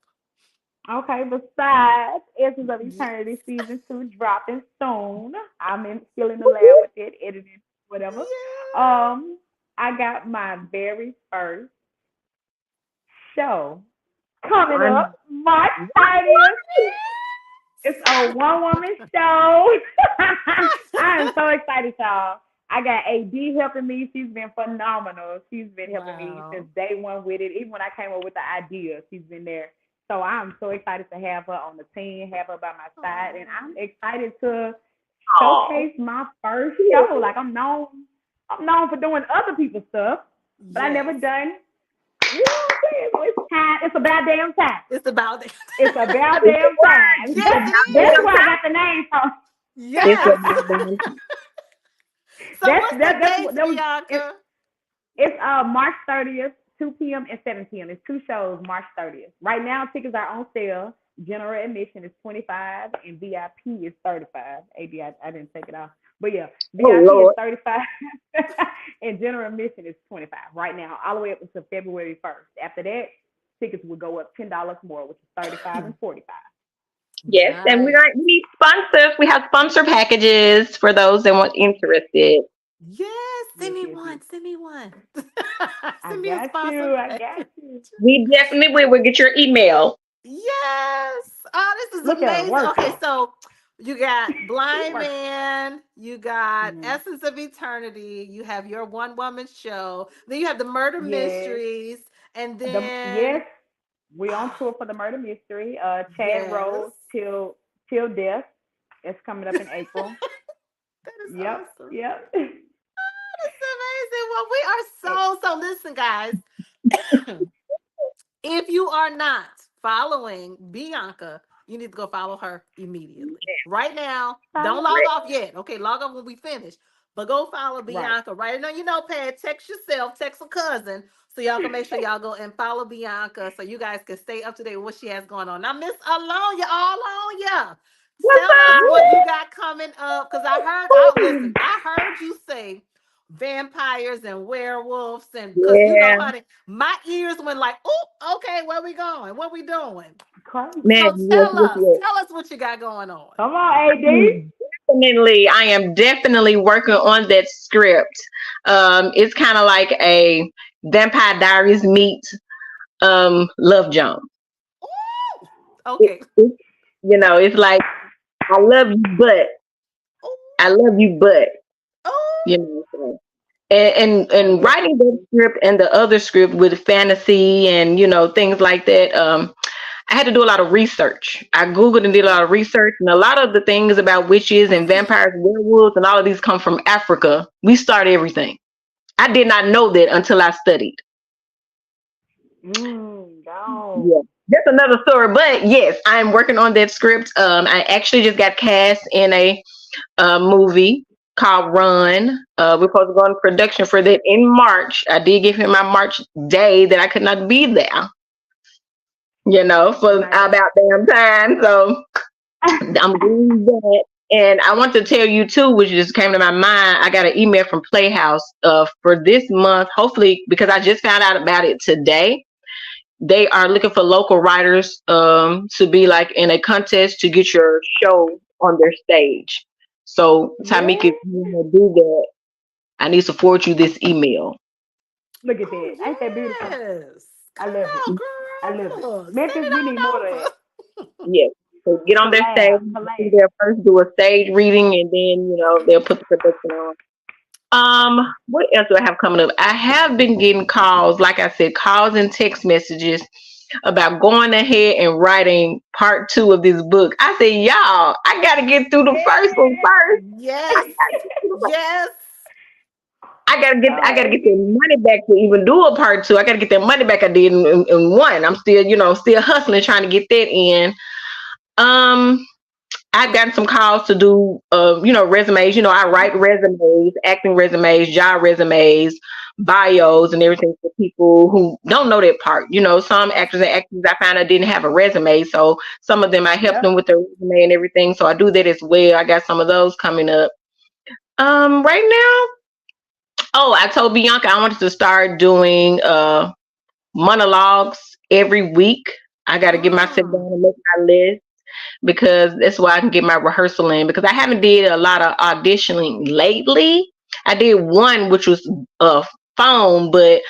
Okay, besides Essence of Yes. Eternity season 2 dropping soon. Still in the lab with it, editing, whatever. Yeah. Um, I got my very first show coming up One. March 30th. It's a one woman show. I am so excited, y'all. I got AD helping me. She's been phenomenal. She's been helping me since Wow. day one with it. Even when I came up with the idea, she's been there. So I'm so excited to have her on the team, have her by my side, and Oh. I'm excited to Oh, showcase my first show. Like I'm known for doing other people's stuff, but I never Yes. done. You know what I'm saying? So it's time. It's about damn time. It's about it. It's about it's a damn word. time. It's a Yes, it That's is. where I goddamn got the name from. It's a Yes. goddamn So what's the That's dates, that was it, Bianca? it's March 30th, 2 p.m. and 7 p.m. It's two shows, March 30th. Right now, tickets are on sale. General admission is 25 and VIP is 35. I didn't take it off. But yeah, Oh VIP is Lord. 35 and general admission is 25 right now, all the way up until February 1st. After that, tickets will go up $10 more, which is 35 and 45. Yes, and Nice. we need sponsors. We have sponsor packages for those that want interested. Yes, send Yes, me yes, one. yes. Send me one. I Send me a got sponsor you. I got package. you. We definitely will get your email. Yes. Oh, this is Look at her amazing. Okay, working. so you got She Blind working. Man, you got Mm-hmm. Essence of Eternity, you have your one woman show, then you have the Murder Yes. Mysteries, and Yes, then we on tour for the murder mystery. Chad yes, Rose till death. It's coming up in April. that is Yep. awesome. Yep. That's amazing. Well, we are so listen, guys. If you are not following Bianca, you need to go follow her immediately. Right now. Don't Follow. log off yet. Okay, log off when we finish. But go follow Right. Bianca. Right on your notepad. Text yourself, text a cousin. So y'all can make sure y'all go and follow Bianca so you guys can stay up to date with what she has going on. Now, Miss Alone, you all on ya. What's Tell us Woo! what you got coming up. Cause listen, up? I heard you say vampires and werewolves, and because Yeah, honey, my ears went like, oh, okay, where we going? What we doing? Crazy. man, So yes, yes, yes. tell us what you got going on. Come on, AD. Mm, definitely, I am definitely working on that script. It's kind of like a Vampire Diaries meet Love Jones. Ooh, It, okay. it, it's like I love you, but Ooh, I love you, but you ooh. know. So. And Yes, writing the script and the other script with fantasy and things like that. I had to do a lot of research. I googled and did a lot of research, and a lot of the things about witches and vampires, and werewolves, and all of these come from Africa. We start everything. I did not know that until I studied. no. Yeah, that's another story. But yes, I am working on that script. I actually just got cast in a movie called Run. We're supposed to go in production for that in March. I did give him my March day that I could not be there, for Nice. about damn time. So I'm doing that. And I want to tell you too, which just came to my mind. I got an email from Playhouse for this month. Hopefully, because I just found out about it today. They are looking for local writers to be like in a contest to get your show on their stage. So, Tamika, Yeah. if you want to do that, I need to forward you this email. Look at Oh that. Ain't that beautiful? yes. I love it. Come I love on, it. girl. Send Memphis, it we need more of on that. over. Yes. So get on their stage. Collab. I think Collab. they'll first do a stage reading, and then they'll put the production on. What else do I have coming up? I have been getting calls, like I said, calls and text messages about going ahead and writing part two of this book. I said, y'all, I gotta get through the first one Yeah. first. I Yes. gotta get through the first. Yes. I Oh, gotta get the AD. money back to even do a part two. I gotta get that money back I did in one. I'm still, still hustling trying to get that in. Um, I've gotten some calls to do, resumes. I write resumes, acting resumes, job resumes, bios, and everything for people who don't know that part. Some actors and actresses I found out didn't have a resume, so some of them I help Yep. them with their resume and everything. So I do that as well. I got some of those coming up. Right now, oh, I told Bianca I wanted to start doing monologues every week. I got to get myself Mm. down and make my list because that's why I can get my rehearsal in because I haven't did a lot of auditioning lately. I did one which was phone, but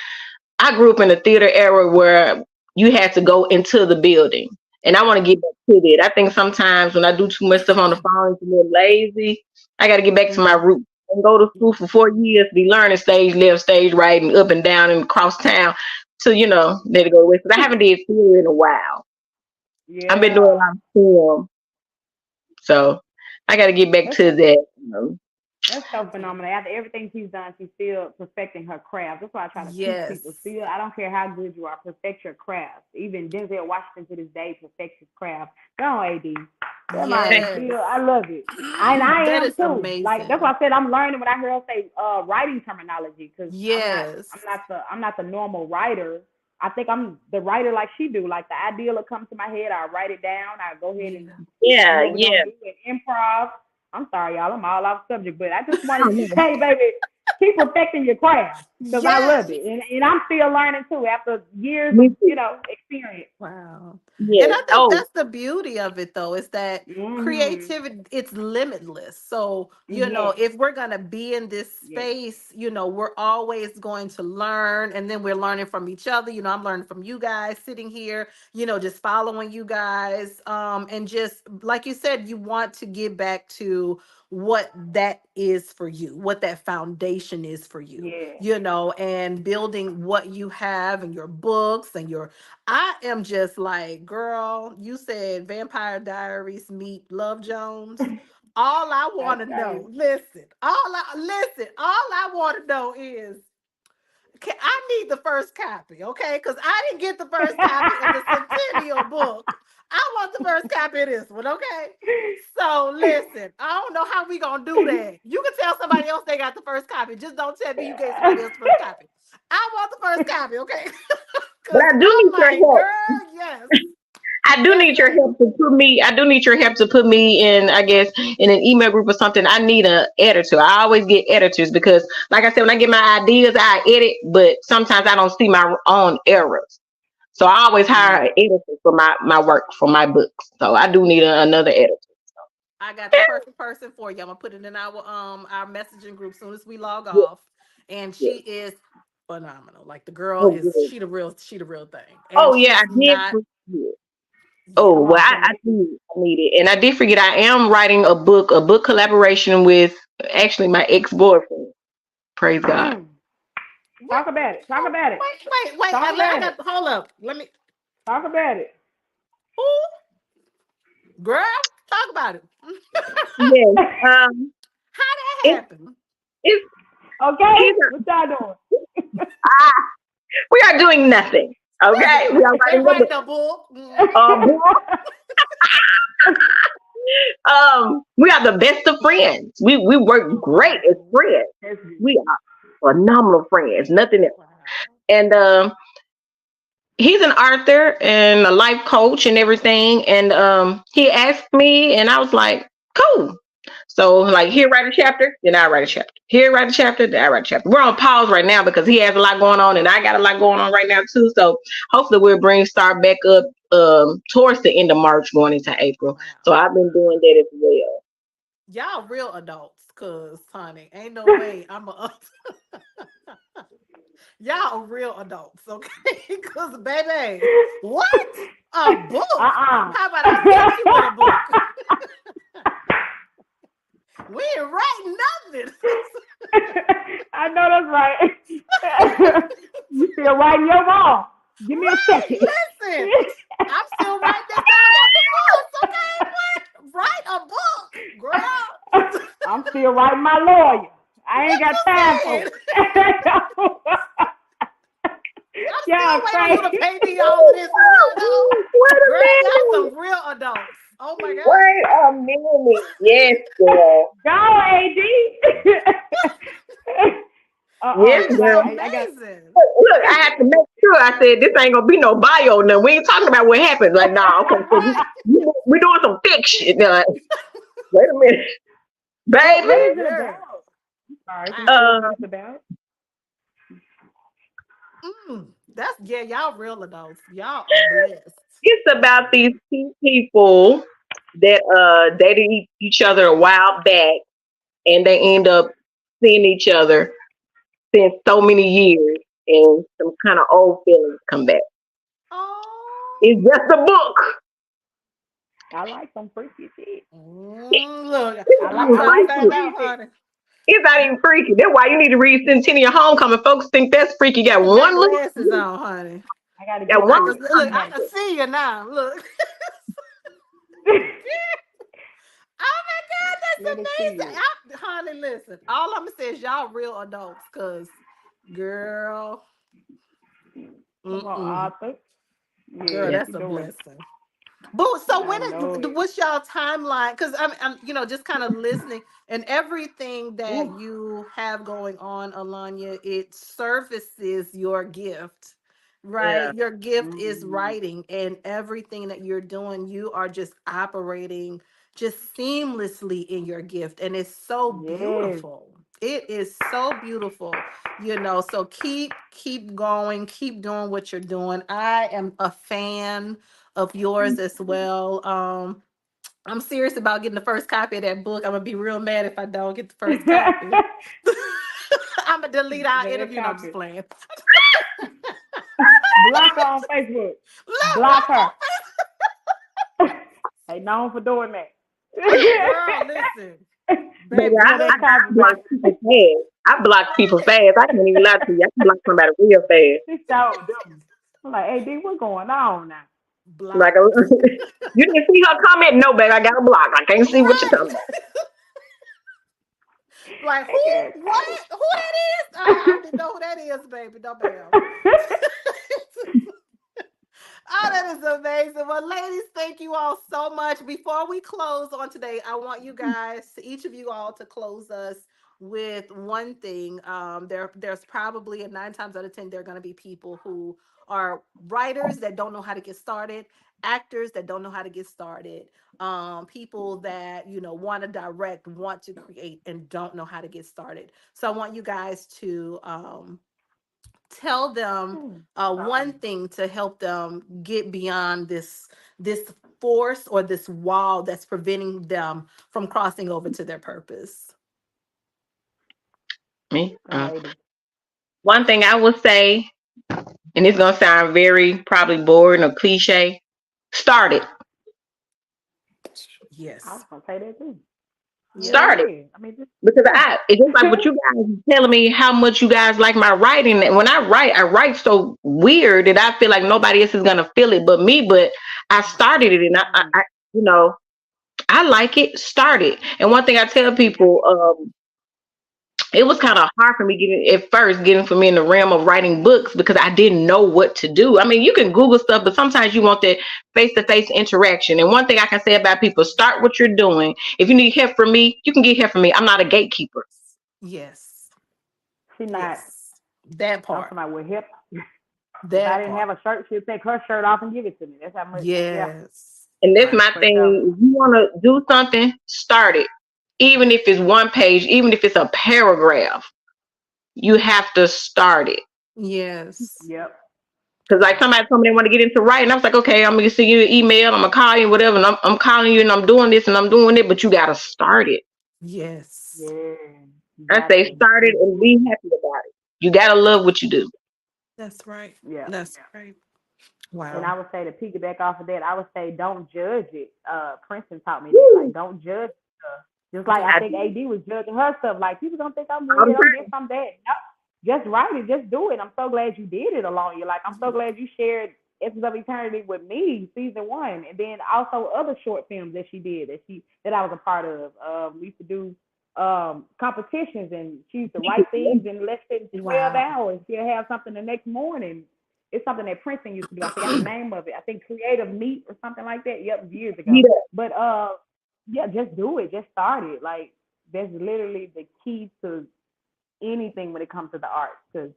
I grew up in a theater era where you had to go into the building. And I want to get back to that. I think sometimes when I do too much stuff on the phone, it's a little lazy. I got to get back to my Mm-hmm. roots and go to school for 4 years, be learning stage left, stage right, and up and down and across town to, let it go away. Because I haven't did theater in a while. I've been doing a Yeah. lot of film. So I got to get back That's to so, that. that's so phenomenal. After everything she's done, she's still perfecting her craft. That's why I try to teach Yes. people. Still, I don't care how good you are, perfect your craft. Even Denzel Washington to this day perfects his craft. Go on, AD. That man is Yes. still. I love it. And I That am is too. Like that's amazing. why I said I'm learning when I hear her say writing terminology because Yes. I'm not the normal writer. I think I'm the writer like she do. Like the idea will come to my head, I write it down, I go ahead and Yeah. do Yeah, what we're gonna yeah. do and improv. I'm sorry, y'all. I'm all off subject, but I just wanted Oh, to no. say, baby, keep perfecting your craft because I love Yes. it, and I'm still learning too after years Me of too. experience. Wow. And Yes. I think Oh, that's the beauty of it though, is that Mhm. creativity, it's limitless. So, Yes. if we're going to be in this Yes. space, we're always going to learn, and then we're learning from each other. I'm learning from you guys sitting here, just following you guys. And just like you said, you want to get back to what that is for you, what that foundation is for you, Yes. and building what you have and your books and your I am just like, girl, you said Vampire Diaries meet Love Jones. All I want to Okay. know, all I want to know is, I need the first copy, okay? Because I didn't get the first copy of the Centennial book. I want the first copy of this one, okay? So listen, I don't know how we gonna do that. You can tell somebody else they got the first copy. Just don't tell me you gave somebody else the first copy. I want the first copy, okay? but Because I do I'm need your like, help. girl, yes. I do Yes, need your ma'am. help to put me. I do need your help to put me in. I guess in an email group or something. I need a editor. I always get editors because, like I said, when I get my ideas, I edit, but sometimes I don't see my own errors. So I always hire Mm. an editor for my work for my books. So I do need another editor. I got the perfect person for you. I'm gonna put it in our messaging group soon as we log Yeah, off. And yeah. she is phenomenal. Like the girl Oh, is good. she the real thing. And Oh yeah, she's I did not, forget. yeah. Oh Come well, on, I Kimmy. do. I need it, and I did forget. I am writing a book collaboration with actually my ex boyfriend. Praise God. Mm. What? Talk about it. Talk Oh, about it. wait. Talk I about it. got, hold up. Let me, Talk about it. ooh, girl, talk about it. Yes. How that It, happened? it's Okay? he's What y'all doing? we are doing nothing. Okay, we are They writing writing a book. a book. We are the best of friends. We work great as Oh, friends. That's good. We are phenomenal friends. Nothing else. wow. And he's an author and a life coach and everything. And he asked me, and I was like, cool. So like here write a chapter, then I write a chapter. Here write a chapter, then I write a chapter. We're on pause right now because he has a lot going on and I got a lot going on right now too. So hopefully we'll bring start back up towards the end of March going into April. So Wow. I've been doing that as well. Y'all real adults, cause honey, ain't no way I'm a y'all real adults, okay? Cause baby, what? A book? Uh-uh. How about I hit you with a book? We ain't writing nothing. I know that's right. You still writing your wall. Give me a Right, second. listen. I'm still writing this down. Got the books, okay? What? Write a book, girl. I'm still writing my lawyer. I ain't What got time you for saying? it. I'm Y'all still waiting on you to crazy. pay me all of this for real though. Wait a Girl, y'all minute. some real adults. Oh my God. Wait a minute. Yes, girl. Go, AD. Yes, That Because is girl. I got. amazing. Look, I had to make sure. I said this ain't gonna be no bio. No, we ain't talking about what happened. Like, nah, okay, so Right. we doing some fiction. Like, wait a minute, What baby. is it Girl. about? Sorry, can you tell us Wow. what Uh, it's about? That's, yeah, y'all real adults. Y'all are blessed. it's about these two people that dated each other a while back, and they end up seeing each other since so many years, and some kind of old feelings come back. Oh. It's just a book. I like some freaky shit. Look, It's I I'm like I not trying to like some find freaky. out, music. honey. It's not even freaky. That's why you need to read Centennial Homecoming. Folks think that's freaky. You got I got one little, glasses on, honey. I gotta got get one I to can it. look. You I little. got can see you now. Look. Oh Let us That's see amazing. it. Honey, listen. All I'm gonna say is y'all real adults, cause girl, Come on, mm-mm, Arthur. girl, Yeah, Yeah. that's she a doing. blessing. But so I when know it. what's y'all timeline? Because I'm just kind of listening, and everything that Ooh, you have going on, Alanya, it surfaces your gift, right? Yeah. Your gift is mm, writing, and everything that you're doing, you are just operating just seamlessly in your gift, and it's so yes. beautiful. It is so beautiful, So keep going, keep doing what you're doing. I am a fan of yours as well. I'm serious about getting the first copy of that book. I'm gonna be real mad if I don't get the first copy. I'm gonna delete our Man, interview. No, I'm just copy. playing. Block her on Facebook. Block Black her. on Ain't known for doing that. Facebook. Girl, listen, Baby, baby, Blow I, that look. I copy, block baby. people fast. I block people fast. I can't even lie to you. I can block somebody real fast. She showed them. I'm like, hey, D, what's going on now? Like, Blocked. you didn't see her comment? No, baby, I got a block. I can't see what you're Right. talking about. Like That who? girl What? Who that is? I don't even know who that is, baby. No, ma'am. crazy. Oh, that is amazing. Well, ladies, thank you all so much. Before we close on today, I want you guys, each of you all, to close us with one thing. There's probably, and 9 times out of 10, there are going to be people who are writers that don't know how to get started, actors that don't know how to get started, people that want to direct, want to create, and don't know how to get started. So I want you guys to tell them one thing to help them get beyond this force or this wall that's preventing them from crossing over to their purpose. Me? Go ahead, AD. One thing I would say, and it's gonna sound very probably boring or cliche. Start it. I was Yes. gonna say that too. Yeah, Yep. Start it. yeah. I mean, just Because yeah. it's just like what you guys telling me how much you guys like my writing. And when I write so weird that I feel like nobody else is gonna feel it but me. But I started it, and Mm, you know, I like it. Start it. And one thing I tell yep. people, it was kind of hard for me getting for me in the realm of writing books because I didn't know what to do. I mean, you can Google stuff, but sometimes you want that face to face interaction. And one thing I can say about people, start what you're doing. If you need help from me, you can get help from me. I'm not a gatekeeper. Yes. She not. Yes. That I'm part. somebody with hip. If I That didn't part. have a shirt, she'd take her shirt off and give it to me. That's how much. Yeah, Yes. And that's Right. my for sure. thing. If you want to do something, start it. Even if it's one page, even if it's a paragraph, you have to start it. Yes. Yep. Because like Wow. somebody told me they want to get into writing, I was like, okay, I'm gonna send you an email, I'm gonna call you, whatever, and I'm calling you, and I'm doing this and I'm doing it, but you gotta start it. Yes. Yeah. You I got say to start it just and do it. be happy about it. You gotta love what you do. That's right. Yeah. That's right. And Wow. I would say to piggyback off of that, I would say don't judge it. Princeton taught me that. Like, Woo! don't judge stuff. Just like I Good. I think do AD was judging her stuff. Like, people gonna think I'm all the weird, I'm this, time. I'm that. No, just write it, just do it. I'm so glad you did it alone. You're like, I'm so glad you shared Essence of Eternity with me, season 1, and then also other short films that she did that I was a part of. We used to do competitions, and she used to write things in less than 12 Wow. hours. She'll have something the next morning. It's something that Princeton used to do. I forgot the name of it. I think Creative Meat or something like that. Yep, years ago. Need that. But yeah, just do it. Just start it. Like, that's literally the key to anything when it comes to the arts. Because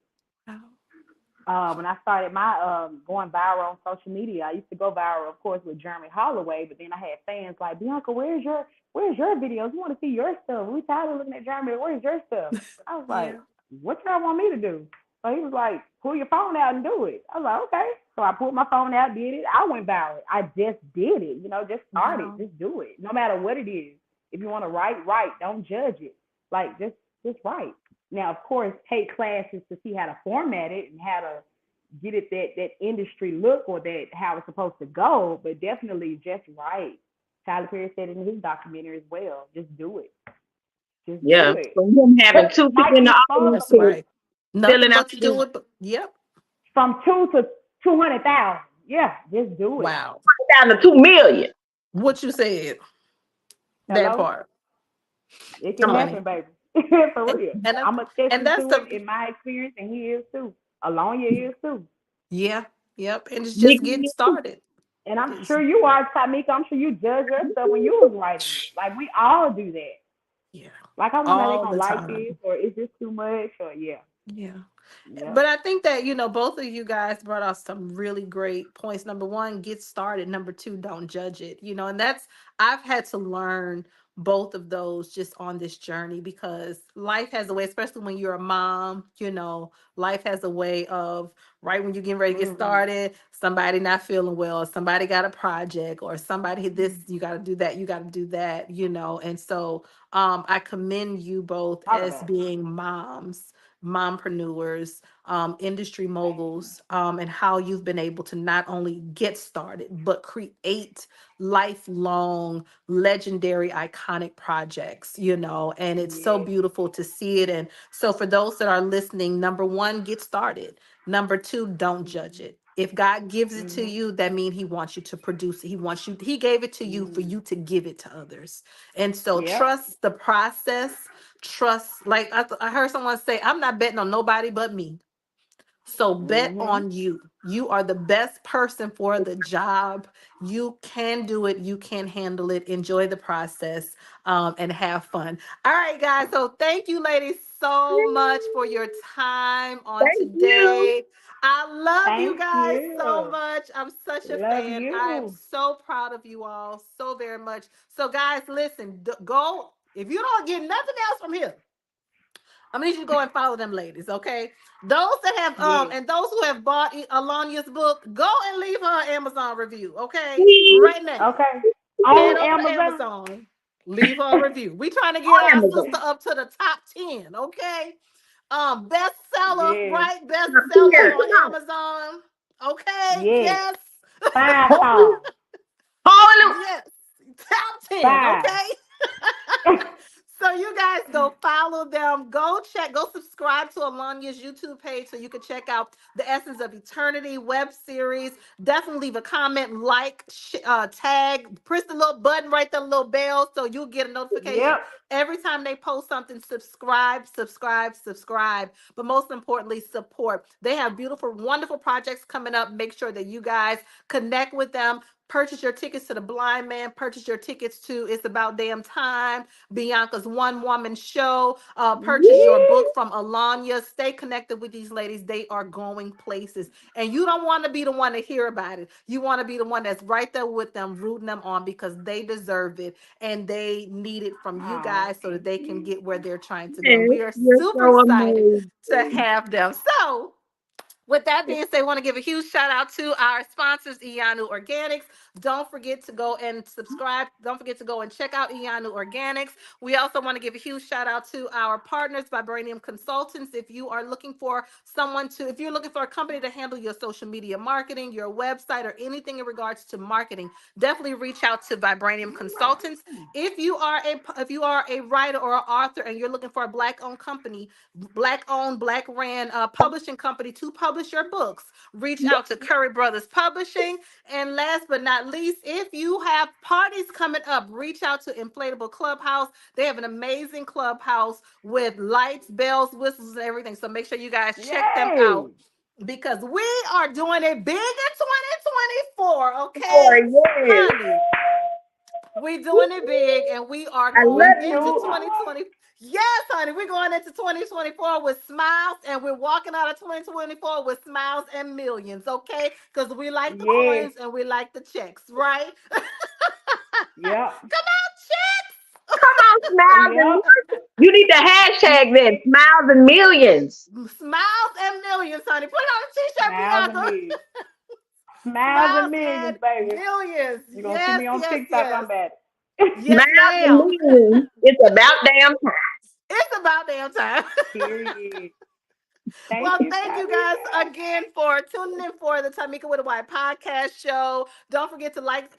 Wow. when I started my going viral on social media, I used to go viral, of course, with Jeremy Holloway. But then I had fans like, Bianca, where's your videos? We want to see your stuff. We tired of looking at Jeremy. Where's your stuff? I was like, Yeah. what y'all want me to do? So he was like, pull your phone out and do it. I was like, okay. So I pulled my phone out, did it. I went viral. I just did it. Just start it. Wow. Just do it. No matter what it is. If you want to write, write. Don't judge it. Like, just write. Now, of course, take classes to see how to format it and how to get it that industry look or that how it's supposed to go. But definitely just write. Tyler Perry said it in his documentary as well. Just do it. Just do Yeah. it. From him having But two it people might in the be fun audience That's to right. filling Nothing out but to this do it. But yep. from 2 to 200,000. Yeah, just do it. Wow. down to 2 million. What you said. That Hello? part. It can Honey. happen, baby. For And real. and that's, I'm and attesting that's to it the in my experience, and he is too. Alonia is too. yeah, yep. And it's just getting Nikki, started. And I'm It's sure you are, Tamika. I'm sure you judge yourself when you was writing it. Like we all do that. yeah, Like I wonder are they all gonna the like this time. or is this too much or yeah. Yeah. Yep. But I think that, both of you guys brought out some really great points. Number one, get started. Number two, don't judge it. And I've had to learn both of those just on this journey because life has a way, especially when you're a mom, life has a way of right when you're getting ready to get Mhm. started, somebody not feeling well, somebody got a project, or somebody this, you got to do that, you got to do that, And so I commend you both Talk as about it. being moms, mompreneurs, industry moguls, and how you've been able to not only get started, but create lifelong, legendary, iconic projects, and it's so Yeah. beautiful to see it. And so, for those that are listening, number one, get started. Number two, don't judge Mhm. it. If God gives it to Mhm. you, that means He wants you to produce it. He gave it to you for Mhm. you to give it to others. And so, Yep. trust the process. Trust, like I heard someone say, I'm not betting on nobody but me. So bet Mhm. on you. You are the best person for the job. You can do it. You can handle it. Enjoy the process, and have fun. All right, guys. So thank you, ladies, so much for your time on thank you. today. I love you Thank guys so you. much. I'm such a Love fan. I am you. so proud of you all so very much. So, guys, listen, go. If you don't get nothing else from here, I'm gonna need you to go and follow them ladies, okay? Those that have Yes. and those who have bought Alania's book, go and leave her an Amazon review, okay? Please, Right now. Okay. Head On over to Amazon. Amazon, leave her a review. We trying to get our sister Amazon. up to the top 10, okay? Bestseller, Yes. right? Now, Bestseller Pierre, on come on. Amazon. Okay, Yes. yes. 5 stars. Hold, hold it. Yes. Top 10, Five. okay? So you guys go follow them. Go subscribe to Alania's YouTube page so you can check out the Essence of Eternity web series. Definitely leave a comment, tag, press the little button right there, little bell, so you'll get a notification Yep. every time they post something. Subscribe, subscribe, subscribe. But most importantly, support. They have beautiful, wonderful projects coming up. Make sure that you guys connect with them. Purchase your tickets to the Blind Man. Purchase your tickets to It's About Damn Time, Bianca's One Woman Show. Purchase your Yeah. book from Alanya. Stay connected with these ladies. They are going places. And you don't want to be the one to hear about it. You want to be the one that's right there with them, rooting them on because they deserve it and they need it from you Oh, guys so that thank they can you. get where they're trying to go. And Yes, we are you're super so excited to amazing. have them. So, with that being said, I want to give a huge shout out to our sponsors, Ianu Organics. Don't forget to go and subscribe. Don't forget to go and check out Ianu Organics. We also want to give a huge shout out to our partners, Vibranium Consultants. If you're looking for a company to handle your social media marketing, your website, or anything in regards to marketing, definitely reach out to Vibranium Consultants. If you are a writer or an author and you're looking for a black-owned company, black owned, black ran publishing company to publish your books, reach out to Curry Brothers Publishing. And last but not least, if you have parties coming up, reach out to Inflatable Clubhouse. They have an amazing clubhouse with lights, bells, whistles, and everything. So make sure you guys check them out Yay. because we are doing it big in 2024. For Okay, yes. honey. We doing it big and we are I going Me love into too. you. 2020. Yes, honey, we're going into 2024 with smiles and we're walking out of 2024 with smiles and millions, okay? Because we like the Yes. coins and we like the checks, right? Come Yep. on, checks! Come on, smiles and Yep. you need the hashtag then, smiles and millions. Smiles and millions, honey. Put it on a t-shirt, Smiles and Bianca. millions. Smiles and Smiles millions, and baby. millions. You're gonna see Yes, me on yes, TikTok. yes. I'm at Yes, Smiles and ma'am. millions. It's about damn time. It's about damn time. Period. Thank Well, you, thank you guys Tamika. again for tuning in for the Tamika with a Y podcast show. Don't forget to like,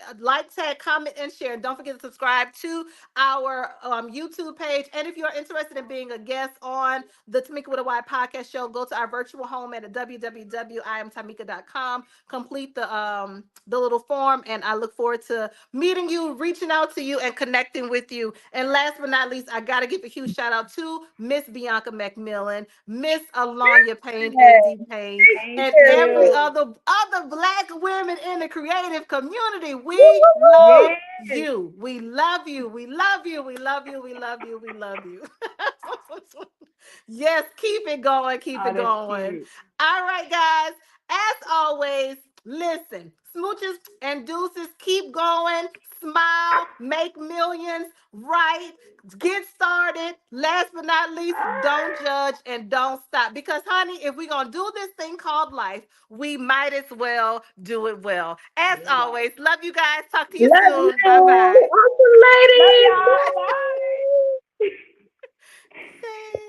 tag, comment, and share. And don't forget to subscribe to our YouTube page. And if you're interested in being a guest on the Tamika with a Y podcast show, go to our virtual home at www.iamtamika.com. Complete the little form, and I look forward to meeting you, reaching out to you, and connecting with you. And last but not least, I gotta give a huge shout out to Miss Bianca McMillian, Miss Alanya Payne, AD Payne, Thank and every you. other black women in the creative community. We love Yes. you. We love you. We love you. We love you. We love you. We love you. Yes, keep it going. Keep Oh, it that's going. cute. All right, guys. As always, listen, smooches and deuces, keep going. Smile, make millions, right? Get started. Last but not least, don't judge and don't stop. Because, honey, if we're going to do this thing called life, we might as well do it well. As You're right. always, love you guys. Talk to you Love soon. Bye you. bye. Awesome Love ladies. y'all. Bye. Say